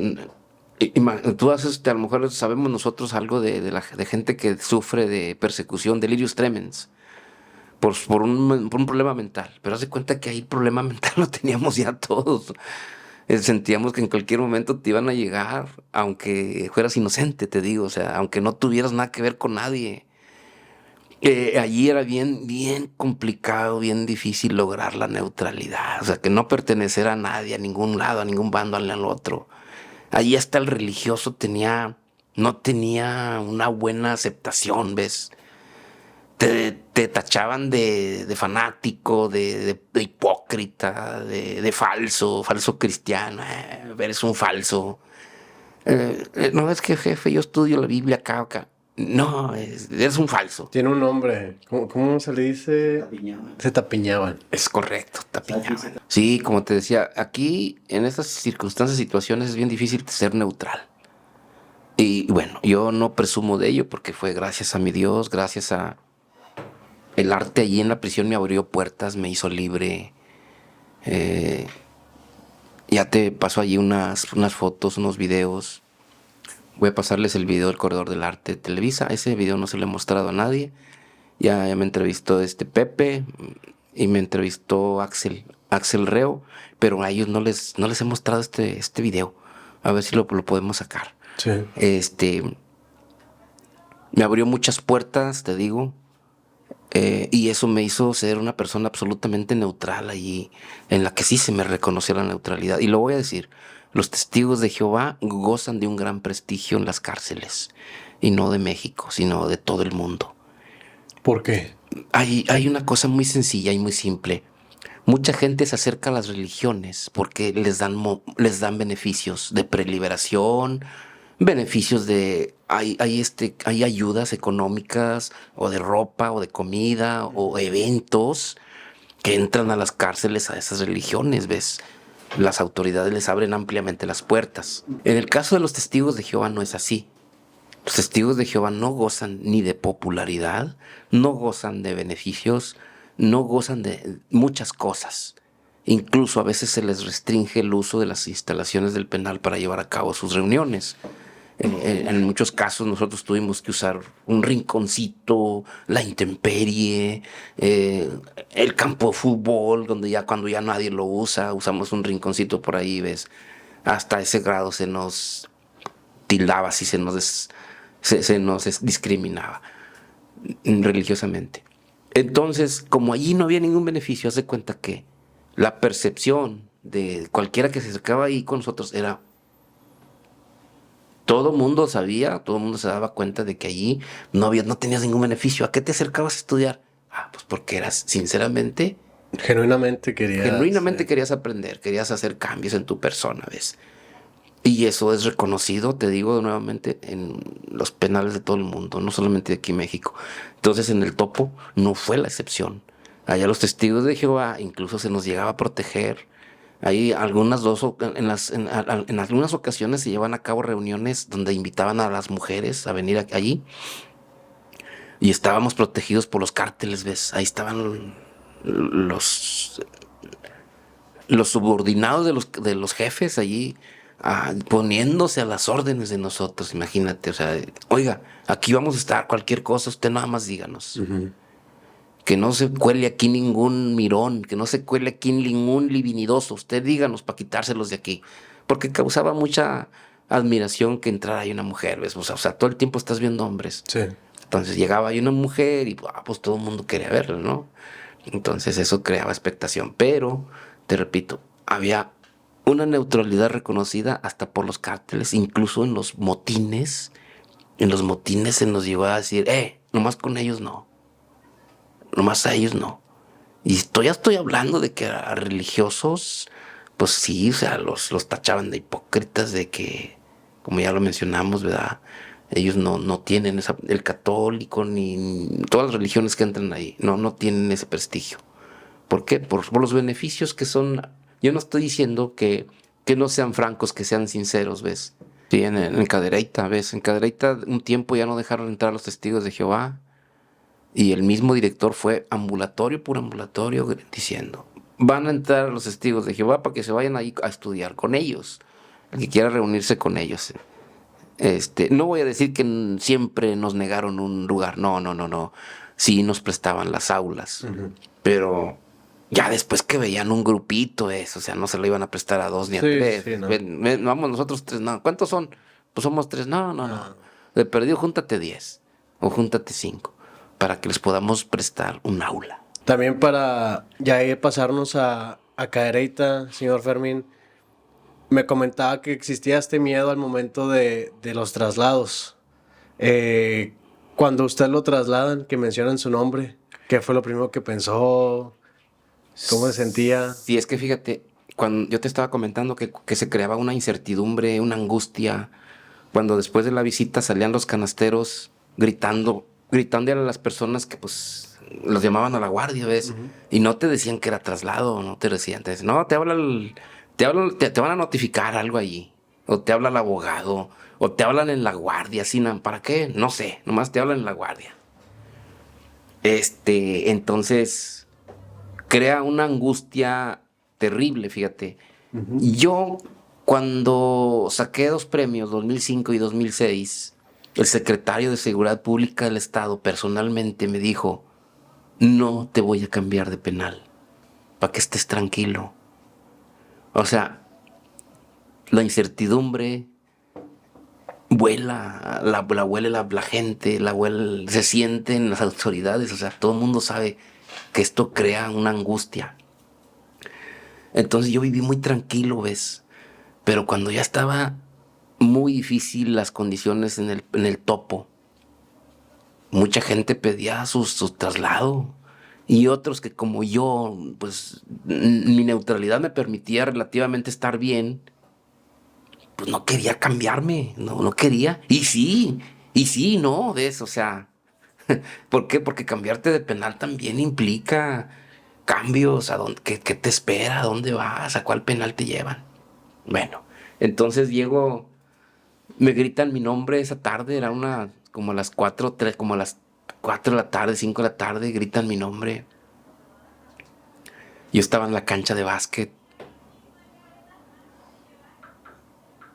tú haces, a lo mejor sabemos nosotros algo de gente que sufre de persecución, delirios tremens, por un problema mental. Pero haz de cuenta que ahí el problema mental lo teníamos ya todos. Sentíamos que en cualquier momento te iban a llegar, aunque fueras inocente, te digo, o sea, aunque no tuvieras nada que ver con nadie. Allí era bien complicado, bien difícil lograr la neutralidad, o sea, que no pertenecer a nadie, a ningún lado, a ningún bando, al otro. Allí hasta el religioso no tenía una buena aceptación, ¿ves? Te tachaban de fanático, de hipócrita, de falso cristiano. Eres un falso. No, es que jefe, yo estudio la Biblia acá. No, eres un falso. Tiene un nombre. ¿Cómo se le dice? Tapiñaban. Se tapiñaban. Es correcto, tapiñaban. ¿Sabes? Sí, como te decía, aquí en estas circunstancias, situaciones es bien difícil ser neutral. Y bueno, yo no presumo de ello porque fue gracias a mi Dios, gracias a el arte allí en la prisión me abrió puertas, me hizo libre. Ya te paso allí unas fotos, unos videos. Voy a pasarles el video del Corredor del Arte de Televisa. Ese video no se lo he mostrado a nadie. Ya me entrevistó Pepe y me entrevistó Axel Reo, pero a ellos no les he mostrado este video. A ver si lo podemos sacar. Sí. Me abrió muchas puertas, te digo. Y eso me hizo ser una persona absolutamente neutral allí, en la que sí se me reconoció la neutralidad. Y lo voy a decir, los testigos de Jehová gozan de un gran prestigio en las cárceles, y no de México, sino de todo el mundo. ¿Por qué? Hay una cosa muy sencilla y muy simple. Mucha gente se acerca a las religiones porque les dan beneficios de preliberación, beneficios de... Hay ayudas económicas o de ropa o de comida o eventos que entran a las cárceles a esas religiones, ¿ves? Las autoridades les abren ampliamente las puertas. En el caso de los testigos de Jehová no es así. Los testigos de Jehová no gozan ni de popularidad, no gozan de beneficios, no gozan de muchas cosas. Incluso a veces se les restringe el uso de las instalaciones del penal para llevar a cabo sus reuniones. En muchos casos nosotros tuvimos que usar un rinconcito, la intemperie, el campo de fútbol, donde cuando ya nadie lo usa, usamos un rinconcito por ahí, ¿ves? Hasta ese grado se nos tildaba, así se nos discriminaba religiosamente. Entonces, como allí no había ningún beneficio, haz de cuenta que la percepción de cualquiera que se acercaba ahí con nosotros era... Todo mundo sabía, todo el mundo se daba cuenta de que allí no tenías ningún beneficio. ¿A qué te acercabas a estudiar? Pues porque eras, sinceramente... Genuinamente querías aprender, querías hacer cambios en tu persona, ¿ves? Y eso es reconocido, te digo nuevamente, en los penales de todo el mundo, no solamente de aquí en México. Entonces en el Topo no fue la excepción. Allá los testigos de Jehová incluso se nos llegaba a proteger. Hay en algunas ocasiones se llevan a cabo reuniones donde invitaban a las mujeres a venir allí y estábamos protegidos por los cárteles, ¿ves? Ahí estaban los subordinados de los jefes allí poniéndose a las órdenes de nosotros, imagínate, o sea, oiga, aquí vamos a estar, cualquier cosa, usted nada más díganos. Uh-huh. Que no se cuele aquí ningún mirón, que no se cuele aquí ningún livinidoso. Usted díganos para quitárselos de aquí. Porque causaba mucha admiración que entrara ahí una mujer, ¿ves? O sea, todo el tiempo estás viendo hombres. Sí. Entonces llegaba ahí una mujer y pues todo el mundo quería verla, ¿no? Entonces eso creaba expectación. Pero, te repito, había una neutralidad reconocida hasta por los cárteles, incluso en los motines. En los motines se nos llegó a decir, nomás con ellos no. Nomás a ellos no. Y ya estoy hablando de que a religiosos, pues sí, o sea, los tachaban de hipócritas, de que, como ya lo mencionamos, ¿verdad? Ellos no tienen el católico ni todas las religiones que entran ahí, no tienen ese prestigio. ¿Por qué? Por los beneficios que son. Yo no estoy diciendo que no sean francos, que sean sinceros, ¿ves? Sí, en Cadereyta, ¿ves? En Cadereyta un tiempo ya no dejaron entrar a los testigos de Jehová. Y el mismo director fue ambulatorio por ambulatorio diciendo, van a entrar los testigos de Jehová para que se vayan ahí a estudiar con ellos, el que quiera reunirse con ellos. No voy a decir que siempre nos negaron un lugar, no. Sí nos prestaban las aulas, uh-huh. Pero ya después que veían un grupito, o sea, no se lo iban a prestar a 2 ni a 3. Sí, no. Vamos nosotros 3, no. ¿Cuántos son? Pues somos 3, no. De perdido, júntate 10 o júntate 5. Para que les podamos prestar un aula. También para ya pasarnos a Cadereyta, señor Fermín, me comentaba que existía este miedo al momento de los traslados. Cuando usted lo trasladan, que mencionan su nombre, ¿qué fue lo primero que pensó? ¿Cómo se sentía? Sí, es que fíjate, cuando yo te estaba comentando que se creaba una incertidumbre, una angustia, cuando después de la visita salían los canasteros gritando a las personas que pues los llamaban a la guardia, ¿ves? Uh-huh. Y no te decían que era traslado, no te decían, no, te van a notificar algo allí, o te habla el abogado, o te hablan en la guardia, así, ¿para qué? No sé, nomás te hablan en la guardia. Entonces, crea una angustia terrible, fíjate. Uh-huh. Yo, Cuando saqué 2 premios, 2005 y 2006, el secretario de Seguridad Pública del Estado personalmente me dijo, no te voy a cambiar de penal, para que estés tranquilo. O sea, la incertidumbre vuela, la huele la gente, se sienten las autoridades, o sea, todo el mundo sabe que esto crea una angustia. Entonces yo viví muy tranquilo, ¿ves? Pero cuando ya estaba muy difícil las condiciones en el topo, mucha gente pedía su traslado. Y otros que como yo, pues mi neutralidad me permitía relativamente estar bien, pues no quería cambiarme, no quería. Y sí, no, ¿ves? O sea, ¿por qué? Porque cambiarte de penal también implica cambios, qué te espera, a dónde vas, a cuál penal te llevan. Bueno, entonces llego, me gritan mi nombre esa tarde, era como a las 4, 3, como a las 4 de la tarde, 5 de la tarde, gritan mi nombre. Yo estaba en la cancha de básquet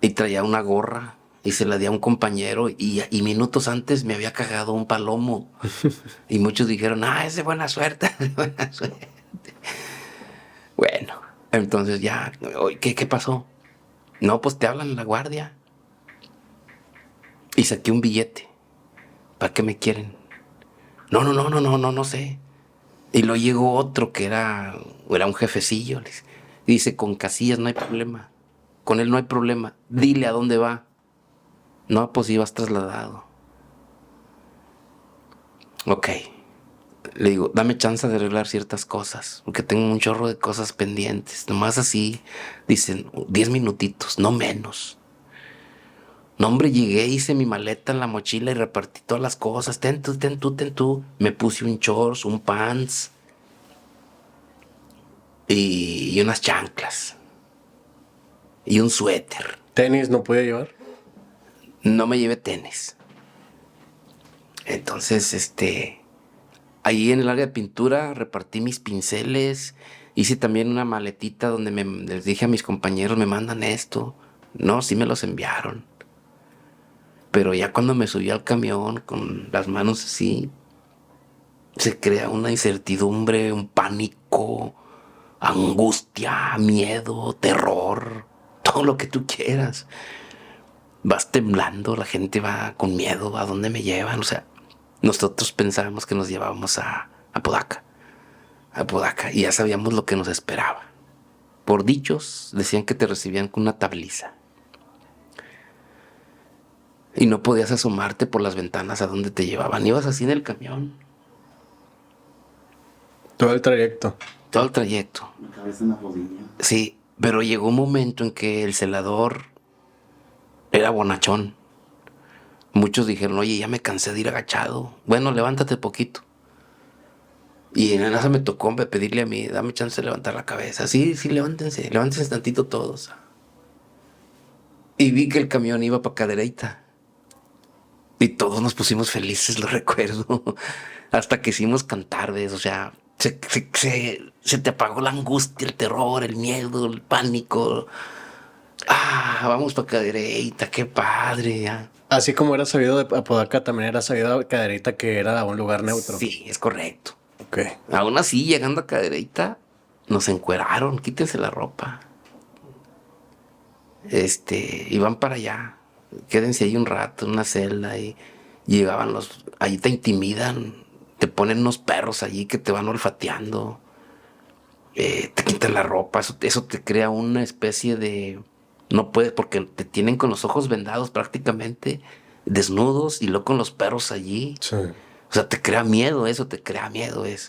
y traía una gorra y se la di a un compañero y minutos antes me había cagado un palomo. Y muchos dijeron, es de buena suerte, de buena suerte. Bueno, entonces ya, ¿qué pasó? No, pues te hablan la guardia. Y saqué un billete. ¿Para qué me quieren? No sé. Y luego llegó otro que era un jefecillo. Y dice, con Casillas no hay problema. Con él no hay problema. Dile a dónde va. No, pues ibas trasladado. Ok. Le digo, dame chance de arreglar ciertas cosas. Porque tengo un chorro de cosas pendientes. Nomás así, dicen, 10 minutitos, no menos. No, hombre, llegué, hice mi maleta en la mochila y repartí todas las cosas. Ten tú. Me puse un shorts, un pants y unas chanclas. Y un suéter. ¿Tenis no podía llevar? No me llevé tenis. Entonces, ahí en el área de pintura repartí mis pinceles. Hice también una maletita donde les dije a mis compañeros, me mandan esto. No, sí me los enviaron. Pero ya cuando me subí al camión con las manos así, se crea una incertidumbre, un pánico, angustia, miedo, terror, todo lo que tú quieras. Vas temblando, la gente va con miedo, ¿a dónde me llevan? O sea, nosotros pensábamos que nos llevábamos a Apodaca, y ya sabíamos lo que nos esperaba. Por dichos, decían que te recibían con una tabliza. Y no podías asomarte por las ventanas a donde te llevaban. Ibas así en el camión. Todo el trayecto. Todo el trayecto. La cabeza en la rodilla. Sí, pero llegó un momento en que el celador era bonachón. Muchos dijeron, oye, ya me cansé de ir agachado. Bueno, levántate poquito. Y en eso me tocó pedirle a mí, dame chance de levantar la cabeza. Sí, levántense tantito todos. Y vi que el camión iba para Cadereyta. Y todos nos pusimos felices, lo recuerdo. Hasta que hicimos cantar, ¿ves? O sea, se te apagó la angustia, el terror, el miedo, el pánico. Vamos para Cadereyta, qué padre. Ya. Así como era sabido de Apodaca, también era sabido de Cadereyta que era un lugar neutro. Sí, es correcto. Ok. Aún así, llegando a Cadereyta, nos encueraron, quítense la ropa. Y van para allá. Quédense ahí un rato en una celda y llegaban ahí te intimidan, te ponen unos perros allí que te van olfateando, te quitan la ropa, eso te crea una especie de, no puedes porque te tienen con los ojos vendados prácticamente, desnudos y luego con los perros allí. Sí. O sea, te crea miedo eso.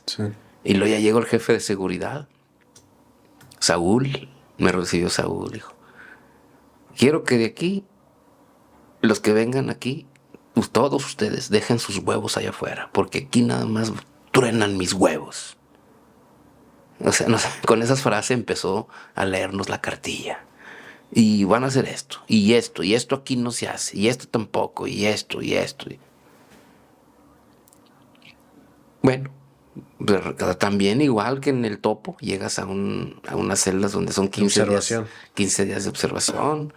Sí. Y luego ya llegó el jefe de seguridad, Saúl, me recibió Saúl, dijo, quiero que de aquí los que vengan aquí, pues todos ustedes dejen sus huevos allá afuera, porque aquí nada más truenan mis huevos. O sea, con esas frases empezó a leernos la cartilla. Y van a hacer esto, y esto aquí no se hace, y esto tampoco, y esto. Bueno, Pero también igual que en el Topo, llegas a unas celdas donde son 15 días de observación.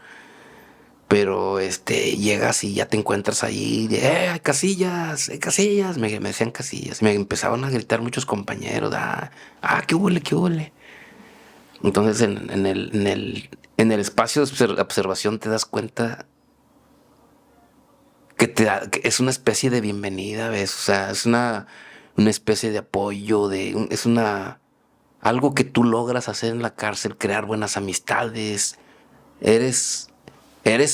Pero llegas y ya te encuentras ahí, hay casillas, hay casillas. Me decían casillas. Me empezaban a gritar muchos compañeros, qué huele, qué huele. Entonces en el espacio de observación te das cuenta que es una especie de bienvenida, ¿ves? O sea, es una especie de apoyo, algo que tú logras hacer en la cárcel, crear buenas amistades. Eres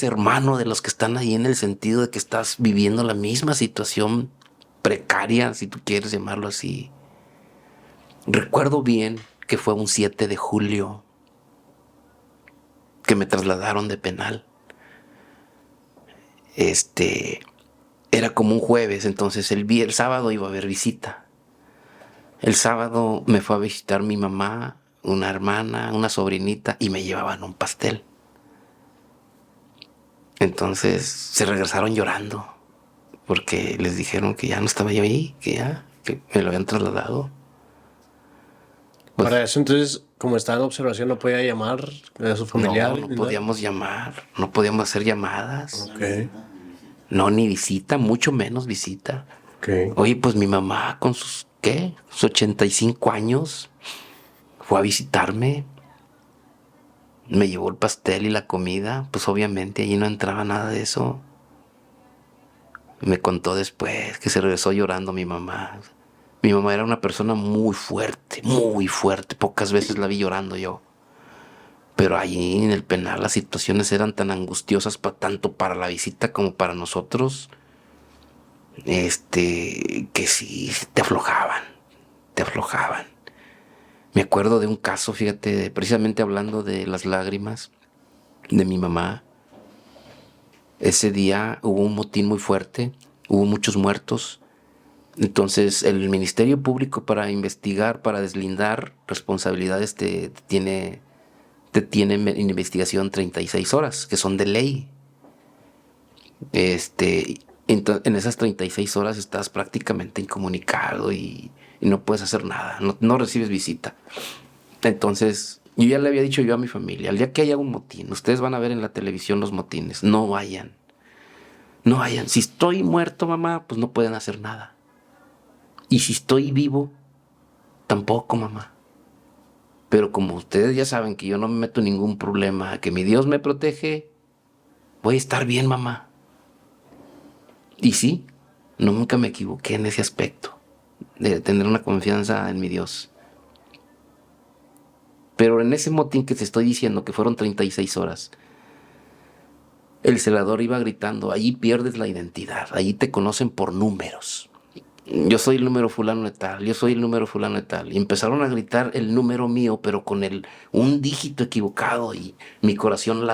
hermano de los que están ahí, en el sentido de que estás viviendo la misma situación precaria, si tú quieres llamarlo así. Recuerdo bien que fue un 7 de julio que me trasladaron de penal. Era como un jueves, entonces el sábado iba a haber visita. El sábado me fue a visitar mi mamá, una hermana, una sobrinita, y me llevaban un pastel. Entonces se regresaron llorando porque les dijeron que ya no estaba yo ahí, que me lo habían trasladado. Pues, para eso entonces, como estaba en observación, no podía llamar a su familiar. no podíamos llamar, no podíamos hacer llamadas. Ok. No, ni visita, mucho menos visita. Ok. Oye, pues mi mamá con sus 85 años fue a visitarme. Me llevó el pastel y la comida. Pues obviamente allí no entraba nada de eso. Me contó después que se regresó llorando mi mamá. Mi mamá era una persona muy fuerte, muy fuerte. Pocas veces la vi llorando yo. Pero allí en el penal las situaciones eran tan angustiosas tanto para la visita como para nosotros, que sí, te aflojaban, te aflojaban. Me acuerdo de un caso, fíjate, precisamente hablando de las lágrimas de mi mamá. Ese día hubo un motín muy fuerte, hubo muchos muertos. Entonces el Ministerio Público, para investigar, para deslindar responsabilidades, te tiene en investigación 36 horas, que son de ley. En esas 36 horas estás prácticamente incomunicado y no puedes hacer nada, no recibes visita. Entonces, yo ya le había dicho yo a mi familia, al día que haya un motín, ustedes van a ver en la televisión los motines, no vayan. No vayan. Si estoy muerto, mamá, pues no pueden hacer nada. Y si estoy vivo, tampoco, mamá. Pero como ustedes ya saben que yo no me meto en ningún problema, que mi Dios me protege, voy a estar bien, mamá. Y sí, nunca me equivoqué en ese aspecto, de tener una confianza en mi Dios. Pero en ese motín que te estoy diciendo, que fueron 36 horas, el celador iba gritando, allí pierdes la identidad, allí te conocen por números. Yo soy el número fulano de tal, yo soy el número fulano de tal. Y empezaron a gritar el número mío, pero con un dígito equivocado, y mi corazón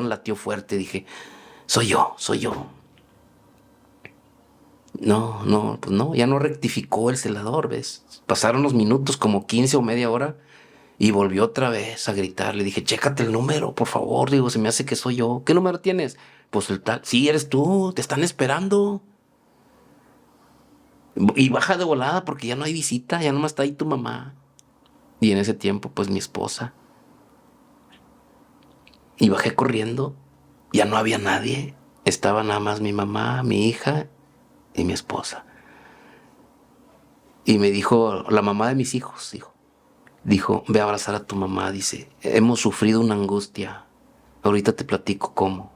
latió fuerte. Dije, soy yo, soy yo. No, pues no, ya no rectificó el celador, ¿ves? Pasaron los minutos, como 15 o media hora, y volvió otra vez a gritar. Le dije, chécate el número, por favor. Digo, se me hace que soy yo. ¿Qué número tienes? Pues el tal. Sí, eres tú, te están esperando. Y baja de volada porque ya no hay visita, ya nomás está ahí tu mamá. Y en ese tiempo, pues mi esposa. Y bajé corriendo. Ya no había nadie. Estaba nada más mi mamá, mi hija y mi esposa. Y me dijo, la mamá de mis hijos, dijo, ve a abrazar a tu mamá. Dice, hemos sufrido una angustia. Ahorita te platico cómo.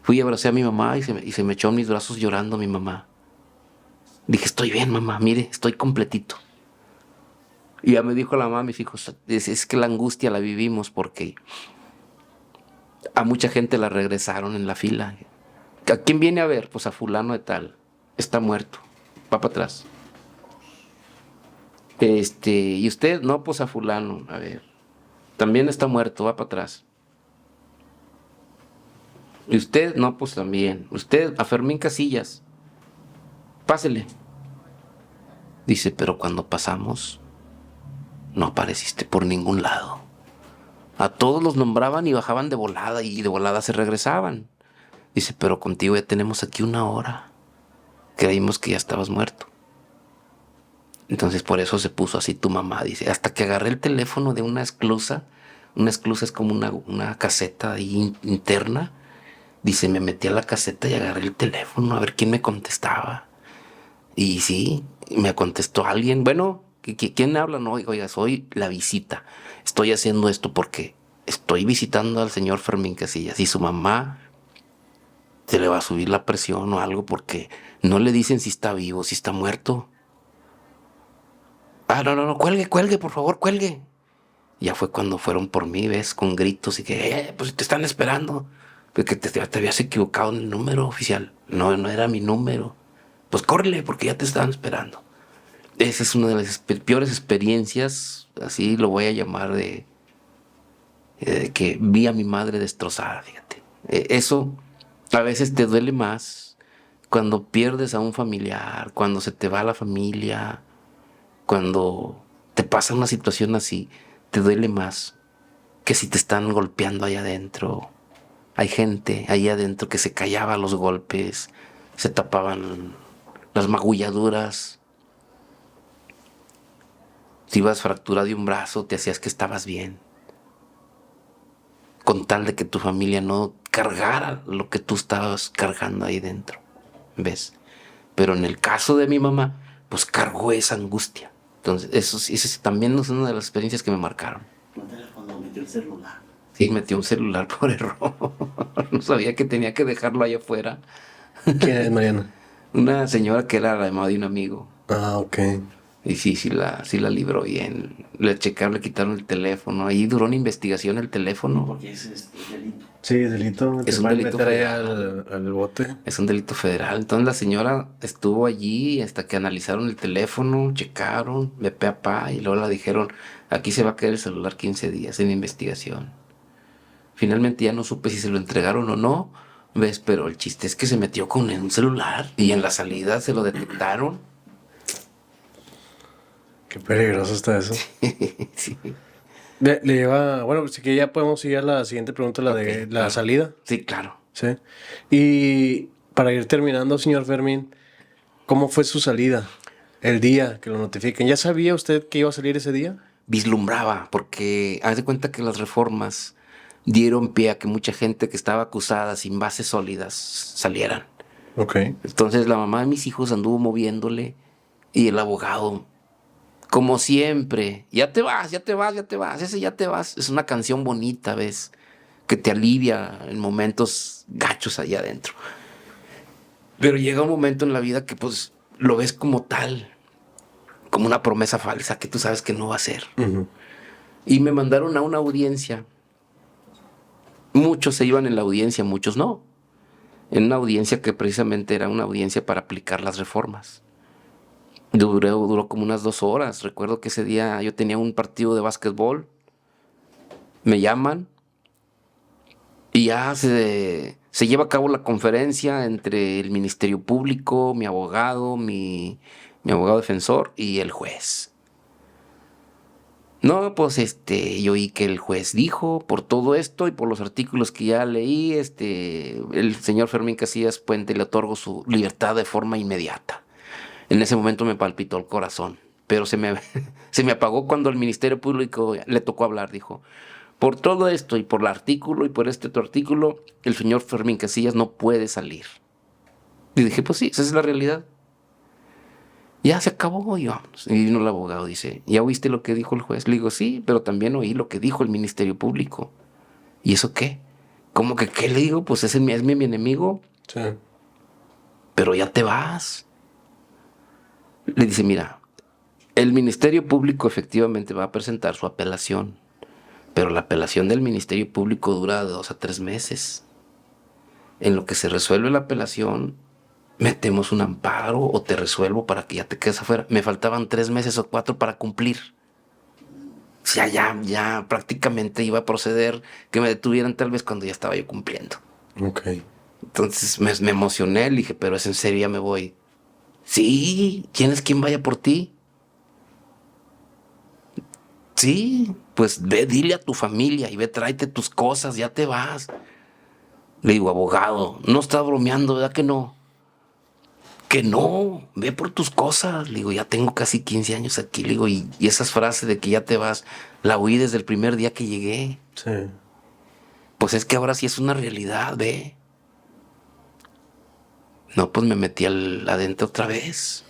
Fui y abracé a mi mamá y se me echó en mis brazos llorando mi mamá. Dije, estoy bien, mamá, mire, estoy completito. Y ya me dijo la mamá, mis hijos, es que la angustia la vivimos porque a mucha gente la regresaron en la fila. ¿A quién viene a ver? Pues a fulano de tal. Está muerto. Va para atrás. ¿Y usted? No, pues a fulano. A ver. También está muerto, va para atrás. ¿Y usted? No, pues también. Usted, a Fermín Casillas. Pásele. Dice, pero cuando pasamos, no apareciste por ningún lado. A todos los nombraban y bajaban de volada y de volada se regresaban. Dice, pero contigo ya tenemos aquí 1 hora. Creímos que ya estabas muerto. Entonces por eso se puso así tu mamá, dice, hasta que agarré el teléfono de una esclusa es como una caseta ahí interna, dice, me metí a la caseta y agarré el teléfono a ver quién me contestaba. Y sí, me contestó alguien, bueno, ¿quién habla? No, oiga, soy la visita, estoy haciendo esto porque estoy visitando al señor Fermín Casillas y su mamá se le va a subir la presión o algo porque no le dicen si está vivo, si está muerto. Ah, no, cuelgue, por favor, cuelgue. Ya fue cuando fueron por mí, ¿ves? Con gritos y que, pues te están esperando. Porque te habías equivocado en el número oficial. No, no era mi número. Pues córrele, porque ya te estaban esperando. Esa es una de las peores experiencias, así lo voy a llamar, de que vi a mi madre destrozada, fíjate. Eso a veces te duele más cuando pierdes a un familiar, cuando se te va la familia, cuando te pasa una situación así, te duele más que si te están golpeando allá adentro. Hay gente ahí adentro que se callaba los golpes, se tapaban las magulladuras. Si ibas fracturado de un brazo, te hacías que estabas bien, con tal de que tu familia no cargara lo que tú estabas cargando ahí dentro, ¿ves? Pero en el caso de mi mamá, pues cargó esa angustia. Entonces, eso también es una de las experiencias que me marcaron. Cuéntale cuando metió el celular. Sí, metió un celular por error. No sabía que tenía que dejarlo allá afuera. ¿Quién es Mariana? Una señora que era la mamá de un amigo. Ah, ok. Y sí la libró bien. Le checaron, le quitaron el teléfono. Ahí duró una investigación el teléfono. Porque es delito. Sí, delito. Es Te un van a delito meter ahí federal. al bote. Es un delito federal. Entonces la señora estuvo allí hasta que analizaron el teléfono, checaron, de pe a pa, y luego la dijeron, aquí se va a quedar el celular 15 días en investigación. Finalmente ya no supe si se lo entregaron o no, ¿ves? Pero el chiste es que se metió con un celular y en la salida se lo detectaron. Qué peligroso está eso. Sí. Le lleva, bueno, sí que ya podemos ir a la siguiente pregunta, la de Ok, la claro. salida. Sí, claro. Sí. Y para ir terminando, señor Fermín, ¿cómo fue su salida? El día que lo notifiquen. ¿Ya sabía usted que iba a salir ese día? Vislumbraba, porque haz de cuenta que las reformas dieron pie a que mucha gente que estaba acusada sin bases sólidas salieran. Ok. Entonces la mamá de mis hijos anduvo moviéndole y el abogado, como siempre, ya te vas, ese ya te vas. Es una canción bonita, ¿ves? Que te alivia en momentos gachos allá adentro. Pero llega un momento en la vida que pues lo ves como tal, como una promesa falsa que tú sabes que no va a ser. Ujú. Y me mandaron a una audiencia. Muchos se iban en la audiencia, muchos no. En una audiencia que precisamente era una audiencia para aplicar las reformas. Duró como unas 2 horas. Recuerdo que ese día yo tenía un partido de básquetbol. Me llaman y ya se lleva a cabo la conferencia entre el Ministerio Público, mi abogado, mi abogado defensor y el juez. No, pues yo oí que el juez dijo, por todo esto y por los artículos que ya leí, el señor Fermín Casillas Puente le otorgo su libertad de forma inmediata. En ese momento me palpitó el corazón, pero se me, se me apagó cuando el Ministerio Público le tocó hablar. Dijo, por todo esto y por el artículo y por este otro artículo, el señor Fermín Casillas no puede salir. Y dije, pues sí, esa es la realidad. Ya se acabó y vámonos. Y vino el abogado, dice, ¿ya oíste lo que dijo el juez? Le digo, sí, pero también oí lo que dijo el Ministerio Público. ¿Y eso qué? ¿Cómo que qué le digo? Pues es mi enemigo, Sí. pero ya te vas. Le dice, mira, el Ministerio Público efectivamente va a presentar su apelación, pero la apelación del Ministerio Público dura de 2 a 3 meses. En lo que se resuelve la apelación, metemos un amparo o te resuelvo para que ya te quedes afuera. Me faltaban 3 meses o 4 para cumplir. O sea, ya prácticamente iba a proceder que me detuvieran tal vez cuando ya estaba yo cumpliendo. Ok. Entonces me emocioné, le dije, pero es en serio, ya me voy. Sí, ¿tienes quien vaya por ti? Sí, pues ve, dile a tu familia y ve, tráete tus cosas, ya te vas. Le digo, abogado, no está bromeando, ¿verdad que no? que no, ve por tus cosas. Le digo, ya tengo casi 15 años aquí. Le digo, y esas frases de que ya te vas, la oí desde el primer día que llegué. Sí. Pues es que ahora sí es una realidad, ve. No, pues me metí adentro otra vez.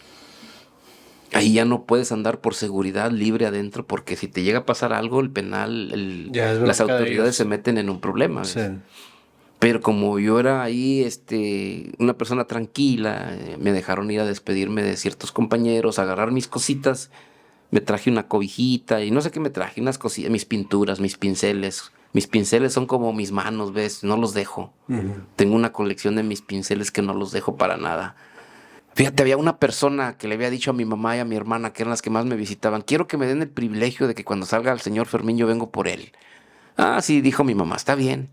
Ahí ya no puedes andar por seguridad libre adentro, porque si te llega a pasar algo, el penal, Ya es las bronca de autoridades ellos. se meten en un problema. ¿Ves? Sí. Pero como yo era ahí, una persona tranquila, me dejaron ir a despedirme de ciertos compañeros, agarrar mis cositas, me traje una cobijita y no sé qué me traje, unas cosillas, mis pinturas, mis pinceles. Mis pinceles son como mis manos, ¿ves? No los dejo. Tengo una colección de mis pinceles que no los dejo para nada. Fíjate, había una persona que le había dicho a mi mamá y a mi hermana, que eran las que más me visitaban, quiero que me den el privilegio de que cuando salga el señor Fermín yo vengo por él. Ah, sí, dijo mi mamá, está bien.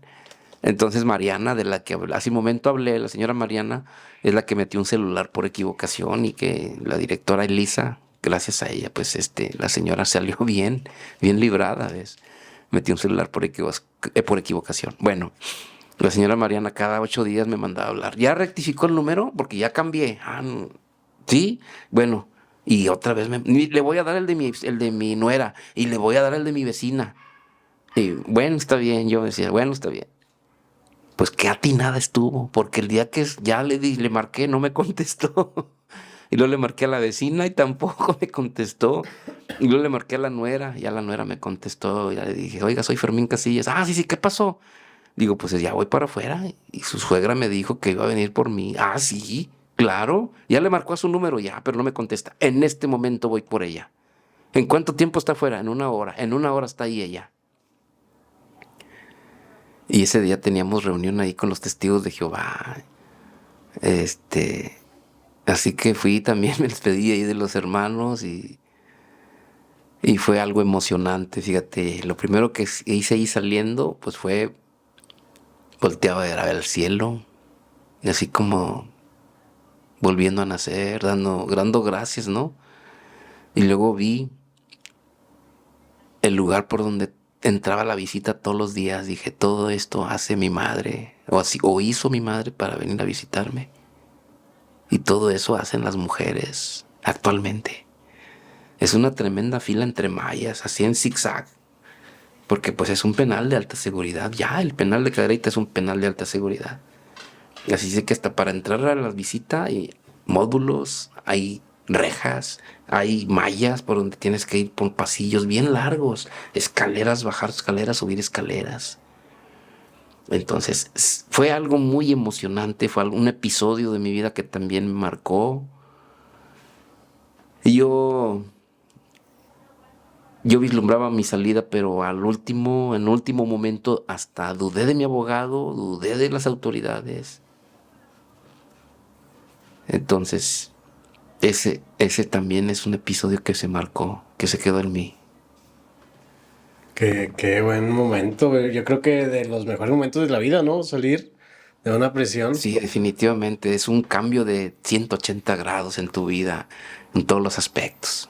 Entonces Mariana, de la que hace un momento hablé, la señora Mariana, es la que metió un celular por equivocación y que la directora Elisa, gracias a ella, pues la señora salió bien, bien librada, ¿ves? Metió un celular por equivocación. Bueno, la señora Mariana cada 8 días me mandaba a hablar. ¿Ya rectificó el número? Porque ya cambié. Ah, no. Sí, bueno. Y otra vez le voy a dar el de mi nuera y le voy a dar el de mi vecina. Y bueno, está bien. Yo decía, bueno, está bien. Pues qué atinada estuvo, porque el día que ya le marqué, no me contestó. Y luego le marqué a la vecina y tampoco me contestó. Y luego le marqué a la nuera, y a la nuera me contestó. Y ya le dije, oiga, soy Fermín Casillas. Ah, sí, sí, ¿qué pasó? Digo, pues ya voy para afuera. Y su suegra me dijo que iba a venir por mí. Ah, sí, claro. Ya le marcó a su número ya, pero no me contesta. En este momento voy por ella. ¿En cuánto tiempo está afuera? En 1 hora. En 1 hora está ahí ella. Y ese día teníamos reunión ahí con los testigos de Jehová. Así que fui también, me despedí ahí de los hermanos y fue algo emocionante, fíjate. Lo primero que hice ahí saliendo, pues fue voltear a ver el cielo, y así como volviendo a nacer, dando gracias, ¿no? Y luego vi el lugar por donde entraba la visita todos los días. Dije, todo esto hace mi madre, o hizo mi madre para venir a visitarme. Y todo eso hacen las mujeres actualmente. Es una tremenda fila entre mallas, así en zigzag. Porque pues es un penal de alta seguridad. Ya, el penal de Cadereyta es un penal de alta seguridad. Así sé que hasta para entrar a la visita hay módulos, hay rejas, hay mallas por donde tienes que ir por pasillos bien largos, escaleras, bajar escaleras, subir escaleras. Entonces fue algo muy emocionante, fue un episodio de mi vida que también me marcó. Y yo vislumbraba mi salida, pero en último momento, hasta dudé de mi abogado, dudé de las autoridades. Entonces, ese también es un episodio que se marcó, que se quedó en mí. Qué buen momento, güey. Yo creo que de los mejores momentos de la vida, ¿no? Salir de una prisión. Sí, definitivamente, es un cambio de 180 grados en tu vida, en todos los aspectos.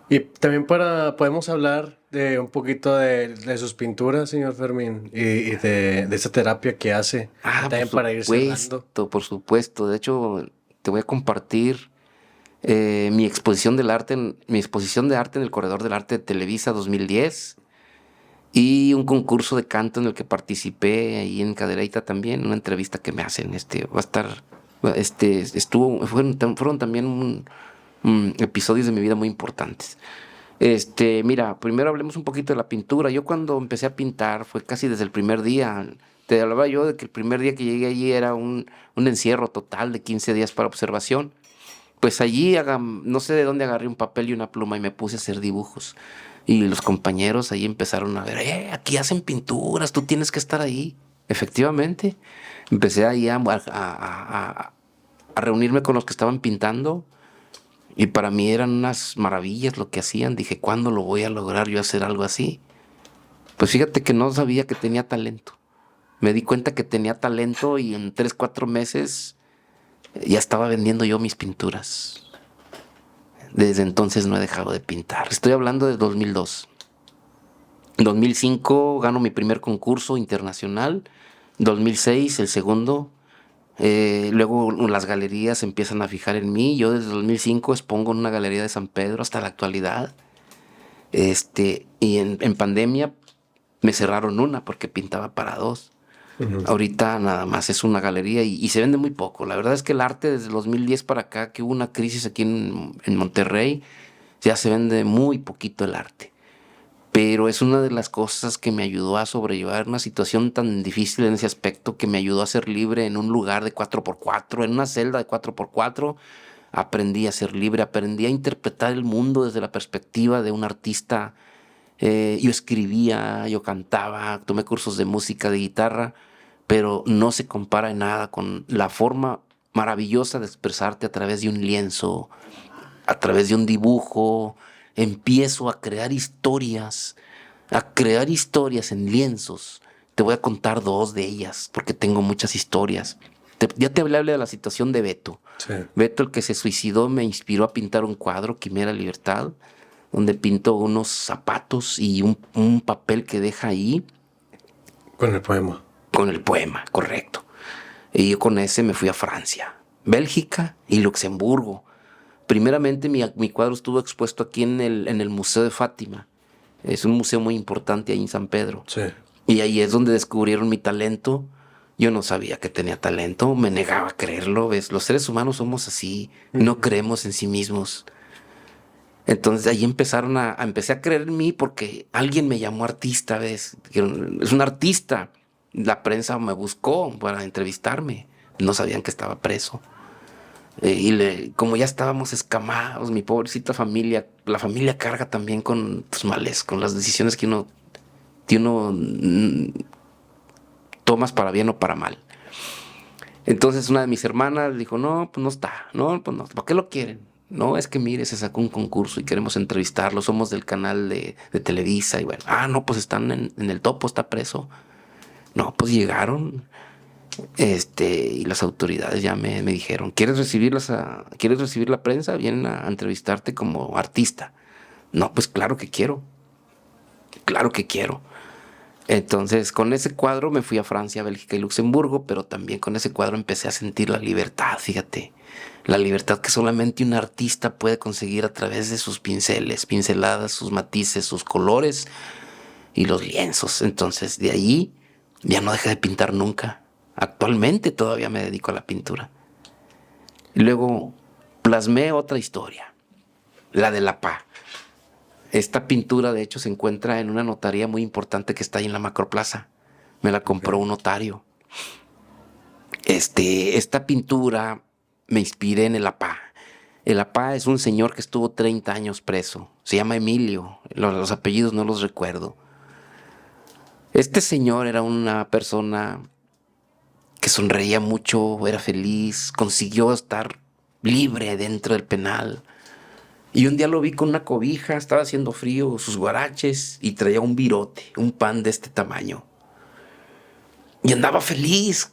Y también podemos hablar de un poquito de sus pinturas, señor Fermín, y de esa terapia que hace. También para ir cerrando. Por supuesto. De hecho, te voy a compartir mi exposición de arte en el Corredor del Arte de Televisa 2010 y un concurso de canto en el que participé ahí en Cadereyta también, una entrevista que me hacen. Va a estar, fueron también episodios de mi vida muy importantes. Mira, primero hablemos un poquito de la pintura. Yo cuando empecé a pintar fue casi desde el primer día. Te hablaba yo de que el primer día que llegué allí era un encierro total de 15 días para observación. Pues allí, no sé de dónde agarré un papel y una pluma y me puse a hacer dibujos. Y los compañeros ahí empezaron a ver, aquí hacen pinturas, tú tienes que estar ahí. Efectivamente, empecé ahí a reunirme con los que estaban pintando. Y para mí eran unas maravillas lo que hacían. Dije, ¿cuándo lo voy a lograr yo hacer algo así? Pues fíjate que no sabía que tenía talento. Me di cuenta que tenía talento y en 3, 4 meses ya estaba vendiendo yo mis pinturas. Desde entonces no he dejado de pintar. Estoy hablando de 2002. En 2005 gano mi primer concurso internacional. 2006 el segundo. Luego las galerías empiezan a fijar en mí. Yo desde 2005 expongo en una galería de San Pedro hasta la actualidad. Y en pandemia me cerraron una porque pintaba para dos. Ahorita nada más es una galería y se vende muy poco. La verdad es que el arte desde el 2010 para acá, que hubo una crisis aquí en Monterrey, ya se vende muy poquito el arte. Pero es una de las cosas que me ayudó a sobrellevar una situación tan difícil en ese aspecto, que me ayudó a ser libre en un lugar de 4x4, en una celda de 4x4. Aprendí a ser libre, aprendí a interpretar el mundo desde la perspectiva de un artista. Yo escribía, yo cantaba, tomé cursos de música, de guitarra, pero no se compara en nada con la forma maravillosa de expresarte a través de un lienzo, a través de un dibujo. Empiezo a crear historias en lienzos. Te voy a contar dos de ellas, porque tengo muchas historias. Ya te hablé de la situación de Beto. Sí. Beto, el que se suicidó, me inspiró a pintar un cuadro, Quimera Libertad, donde pinto unos zapatos y un papel que deja ahí. Con el poema. Con el poema, correcto. Y yo con ese me fui a Francia, Bélgica y Luxemburgo. Primeramente mi cuadro estuvo expuesto aquí en el Museo de Fátima. Es un museo muy importante ahí en San Pedro. Sí. Y ahí es donde descubrieron mi talento. Yo no sabía que tenía talento, me negaba a creerlo. ¿Ves? Los seres humanos somos así, no creemos en sí mismos. Entonces ahí empecé a creer en mí porque alguien me llamó artista, ¿ves? Es un artista. La prensa me buscó para entrevistarme. No sabían que estaba preso. Como ya estábamos escamados, mi pobrecita familia, la familia carga también con tus males, con las decisiones que uno tomas para bien o para mal. Entonces una de mis hermanas dijo, no, pues no está, no, pues no, ¿por qué lo quieren? No, es que mire, se sacó un concurso y queremos entrevistarlo, somos del canal de Televisa y bueno, no, pues están en el topo, está preso. No, pues llegaron, y las autoridades ya me dijeron, ¿quieres recibir la prensa? Vienen a entrevistarte como artista. No, pues claro que quiero. Entonces, con ese cuadro me fui a Francia, Bélgica y Luxemburgo, pero también con ese cuadro empecé a sentir la libertad, fíjate. La libertad que solamente un artista puede conseguir a través de sus pinceladas, sus matices, sus colores y los lienzos. Entonces, de ahí ya no dejé de pintar nunca. Actualmente todavía me dedico a la pintura. Y luego plasmé otra historia, la de la PA. Esta pintura, de hecho, se encuentra en una notaría muy importante que está ahí en la Macroplaza. Me la compró un notario. Esta pintura me inspiré en el APA. El APA es un señor que estuvo 30 años preso. Se llama Emilio. Los apellidos no los recuerdo. Este señor era una persona que sonreía mucho, era feliz, consiguió estar libre dentro del penal. Y un día lo vi con una cobija, estaba haciendo frío, sus guaraches, y traía un virote, un pan de este tamaño. Y andaba feliz.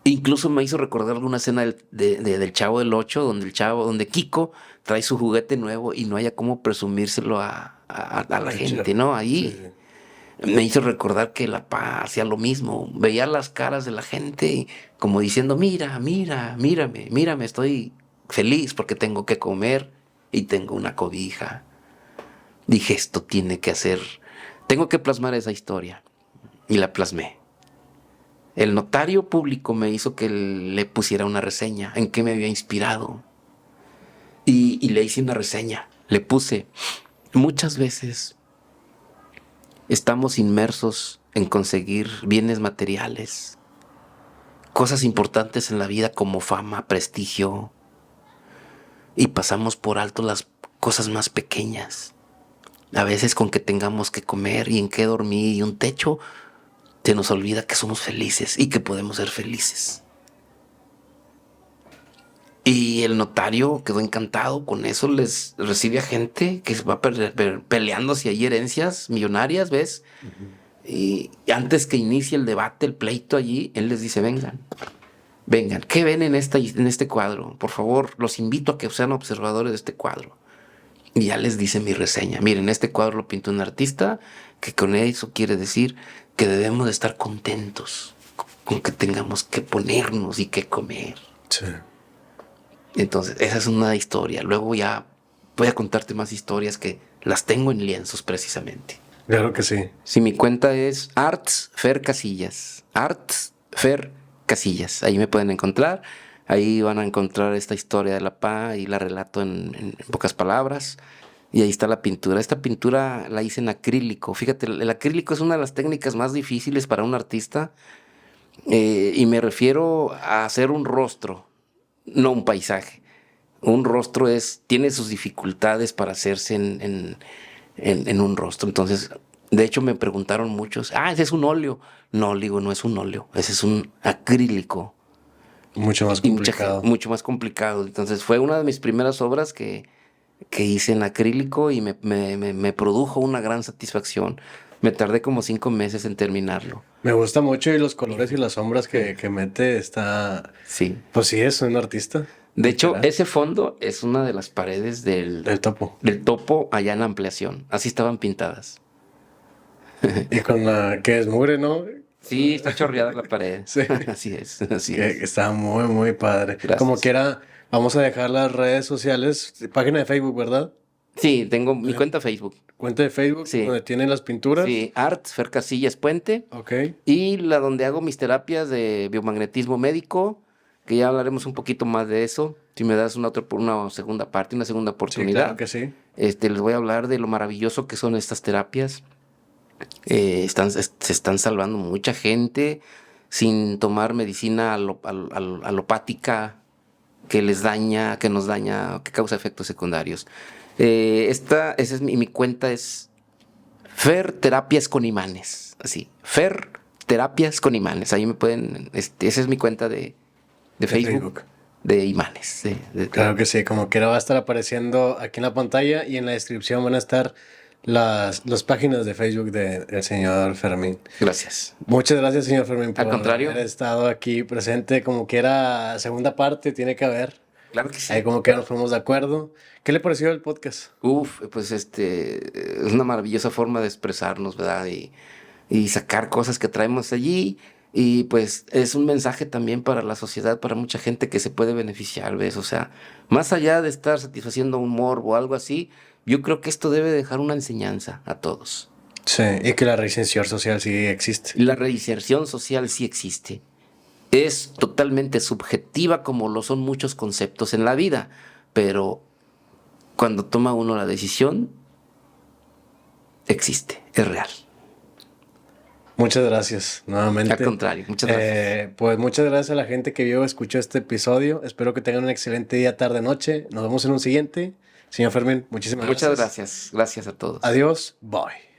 Incluso me hizo recordar alguna escena del Chavo del Ocho, donde Kiko trae su juguete nuevo y no haya cómo presumírselo a la gente, ¿no? Ahí. Sí. Me hizo recordar que la PA hacía lo mismo. Veía las caras de la gente como diciendo, mírame, estoy feliz porque tengo que comer y tengo una cobija. Dije, esto tiene que hacer, tengo que plasmar esa historia. Y la plasmé. El notario público me hizo que le pusiera una reseña en qué me había inspirado. Y le hice una reseña. Le puse, muchas veces estamos inmersos en conseguir bienes materiales, cosas importantes en la vida como fama, prestigio, y pasamos por alto las cosas más pequeñas. A veces con que tengamos que comer y en qué dormir y un techo, se nos olvida que somos felices y que podemos ser felices. Y el notario quedó encantado con eso, les recibe a gente que se va peleando si hay herencias millonarias, ¿ves? Uh-huh. Y antes que inicie el debate, el pleito allí, él les dice, vengan, ¿qué ven en este cuadro? Por favor, los invito a que sean observadores de este cuadro. Y ya les dice mi reseña, miren, este cuadro lo pintó un artista que con eso quiere decir que debemos de estar contentos con que tengamos que ponernos y que comer. Sí. Entonces, esa es una historia. Luego ya voy a contarte más historias que las tengo en lienzos precisamente. Claro que sí. Si mi cuenta es Arts Fer Casillas. Arts Fer Casillas. Ahí me pueden encontrar. Ahí van a encontrar esta historia de la PA y la relato en pocas palabras. Y ahí está la pintura. Esta pintura la hice en acrílico. Fíjate, el acrílico es una de las técnicas más difíciles para un artista. Y me refiero a hacer un rostro, no un paisaje. Un rostro tiene sus dificultades para hacerse en un rostro. Entonces, de hecho, me preguntaron muchos, ese es un óleo. No, digo, no es un óleo, ese es un acrílico. Mucho más Y complicado. mucho más complicado. Entonces, fue una de mis primeras obras que hice en acrílico y me produjo una gran satisfacción. Me tardé como 5 meses en terminarlo. Me gusta mucho y los colores y las sombras que mete está... Sí. Pues sí, es un artista. De hecho, literal. ese fondo es una de las paredes El topo. del topo allá en Ampliación. Así estaban pintadas. Y con la que es mugre, ¿no? Sí, está chorreada la pared. Sí. Así es, así Que es. está muy, muy padre. Gracias. Como quiera, vamos a dejar las redes sociales, página de Facebook, ¿verdad? Sí, tengo mi cuenta Facebook. Cuenta de Facebook, Sí. donde tienen las pinturas. Sí, Arts Fer Casillas Puente. Ok. Y la donde hago mis terapias de biomagnetismo médico, que ya hablaremos un poquito más de eso. Si me das una segunda parte, una segunda Sí, oportunidad. claro que sí. Les voy a hablar de lo maravilloso que son estas terapias. Se están salvando mucha gente sin tomar medicina alopática que les daña, que nos daña, que causa efectos secundarios. Esa es mi cuenta es Fer Terapias con Imanes. Así, Fer Terapias con Imanes. Ahí me pueden, esa es mi cuenta de Facebook. De imanes. Claro que sí, como quiera va a estar apareciendo aquí en la pantalla y en la descripción van a estar las páginas de Facebook del señor Fermín. Gracias. Muchas gracias, señor Fermín, por Al contrario. haber estado aquí presente. Como quiera, segunda parte tiene que haber. Claro que sí. Ahí como que nos ponemos de acuerdo. ¿Qué le pareció el podcast? Pues es una maravillosa forma de expresarnos, ¿verdad? Y sacar cosas que traemos allí. Y pues es un mensaje también para la sociedad, para mucha gente que se puede beneficiar, ¿ves? O sea, más allá de estar satisfaciendo un morbo o algo así, yo creo que esto debe dejar una enseñanza a todos. Sí, y que la reinserción social sí existe. La reinserción social sí existe. Es totalmente subjetiva como lo son muchos conceptos en la vida, pero cuando toma uno la decisión, existe, es real. Muchas gracias, nuevamente. Al contrario, muchas gracias. Pues muchas gracias a la gente que vio, escuchó este episodio. Espero que tengan un excelente día, tarde, noche. Nos vemos en un siguiente. Señor Fermín, muchísimas gracias. Muchas gracias. Gracias a todos. Adiós. Bye.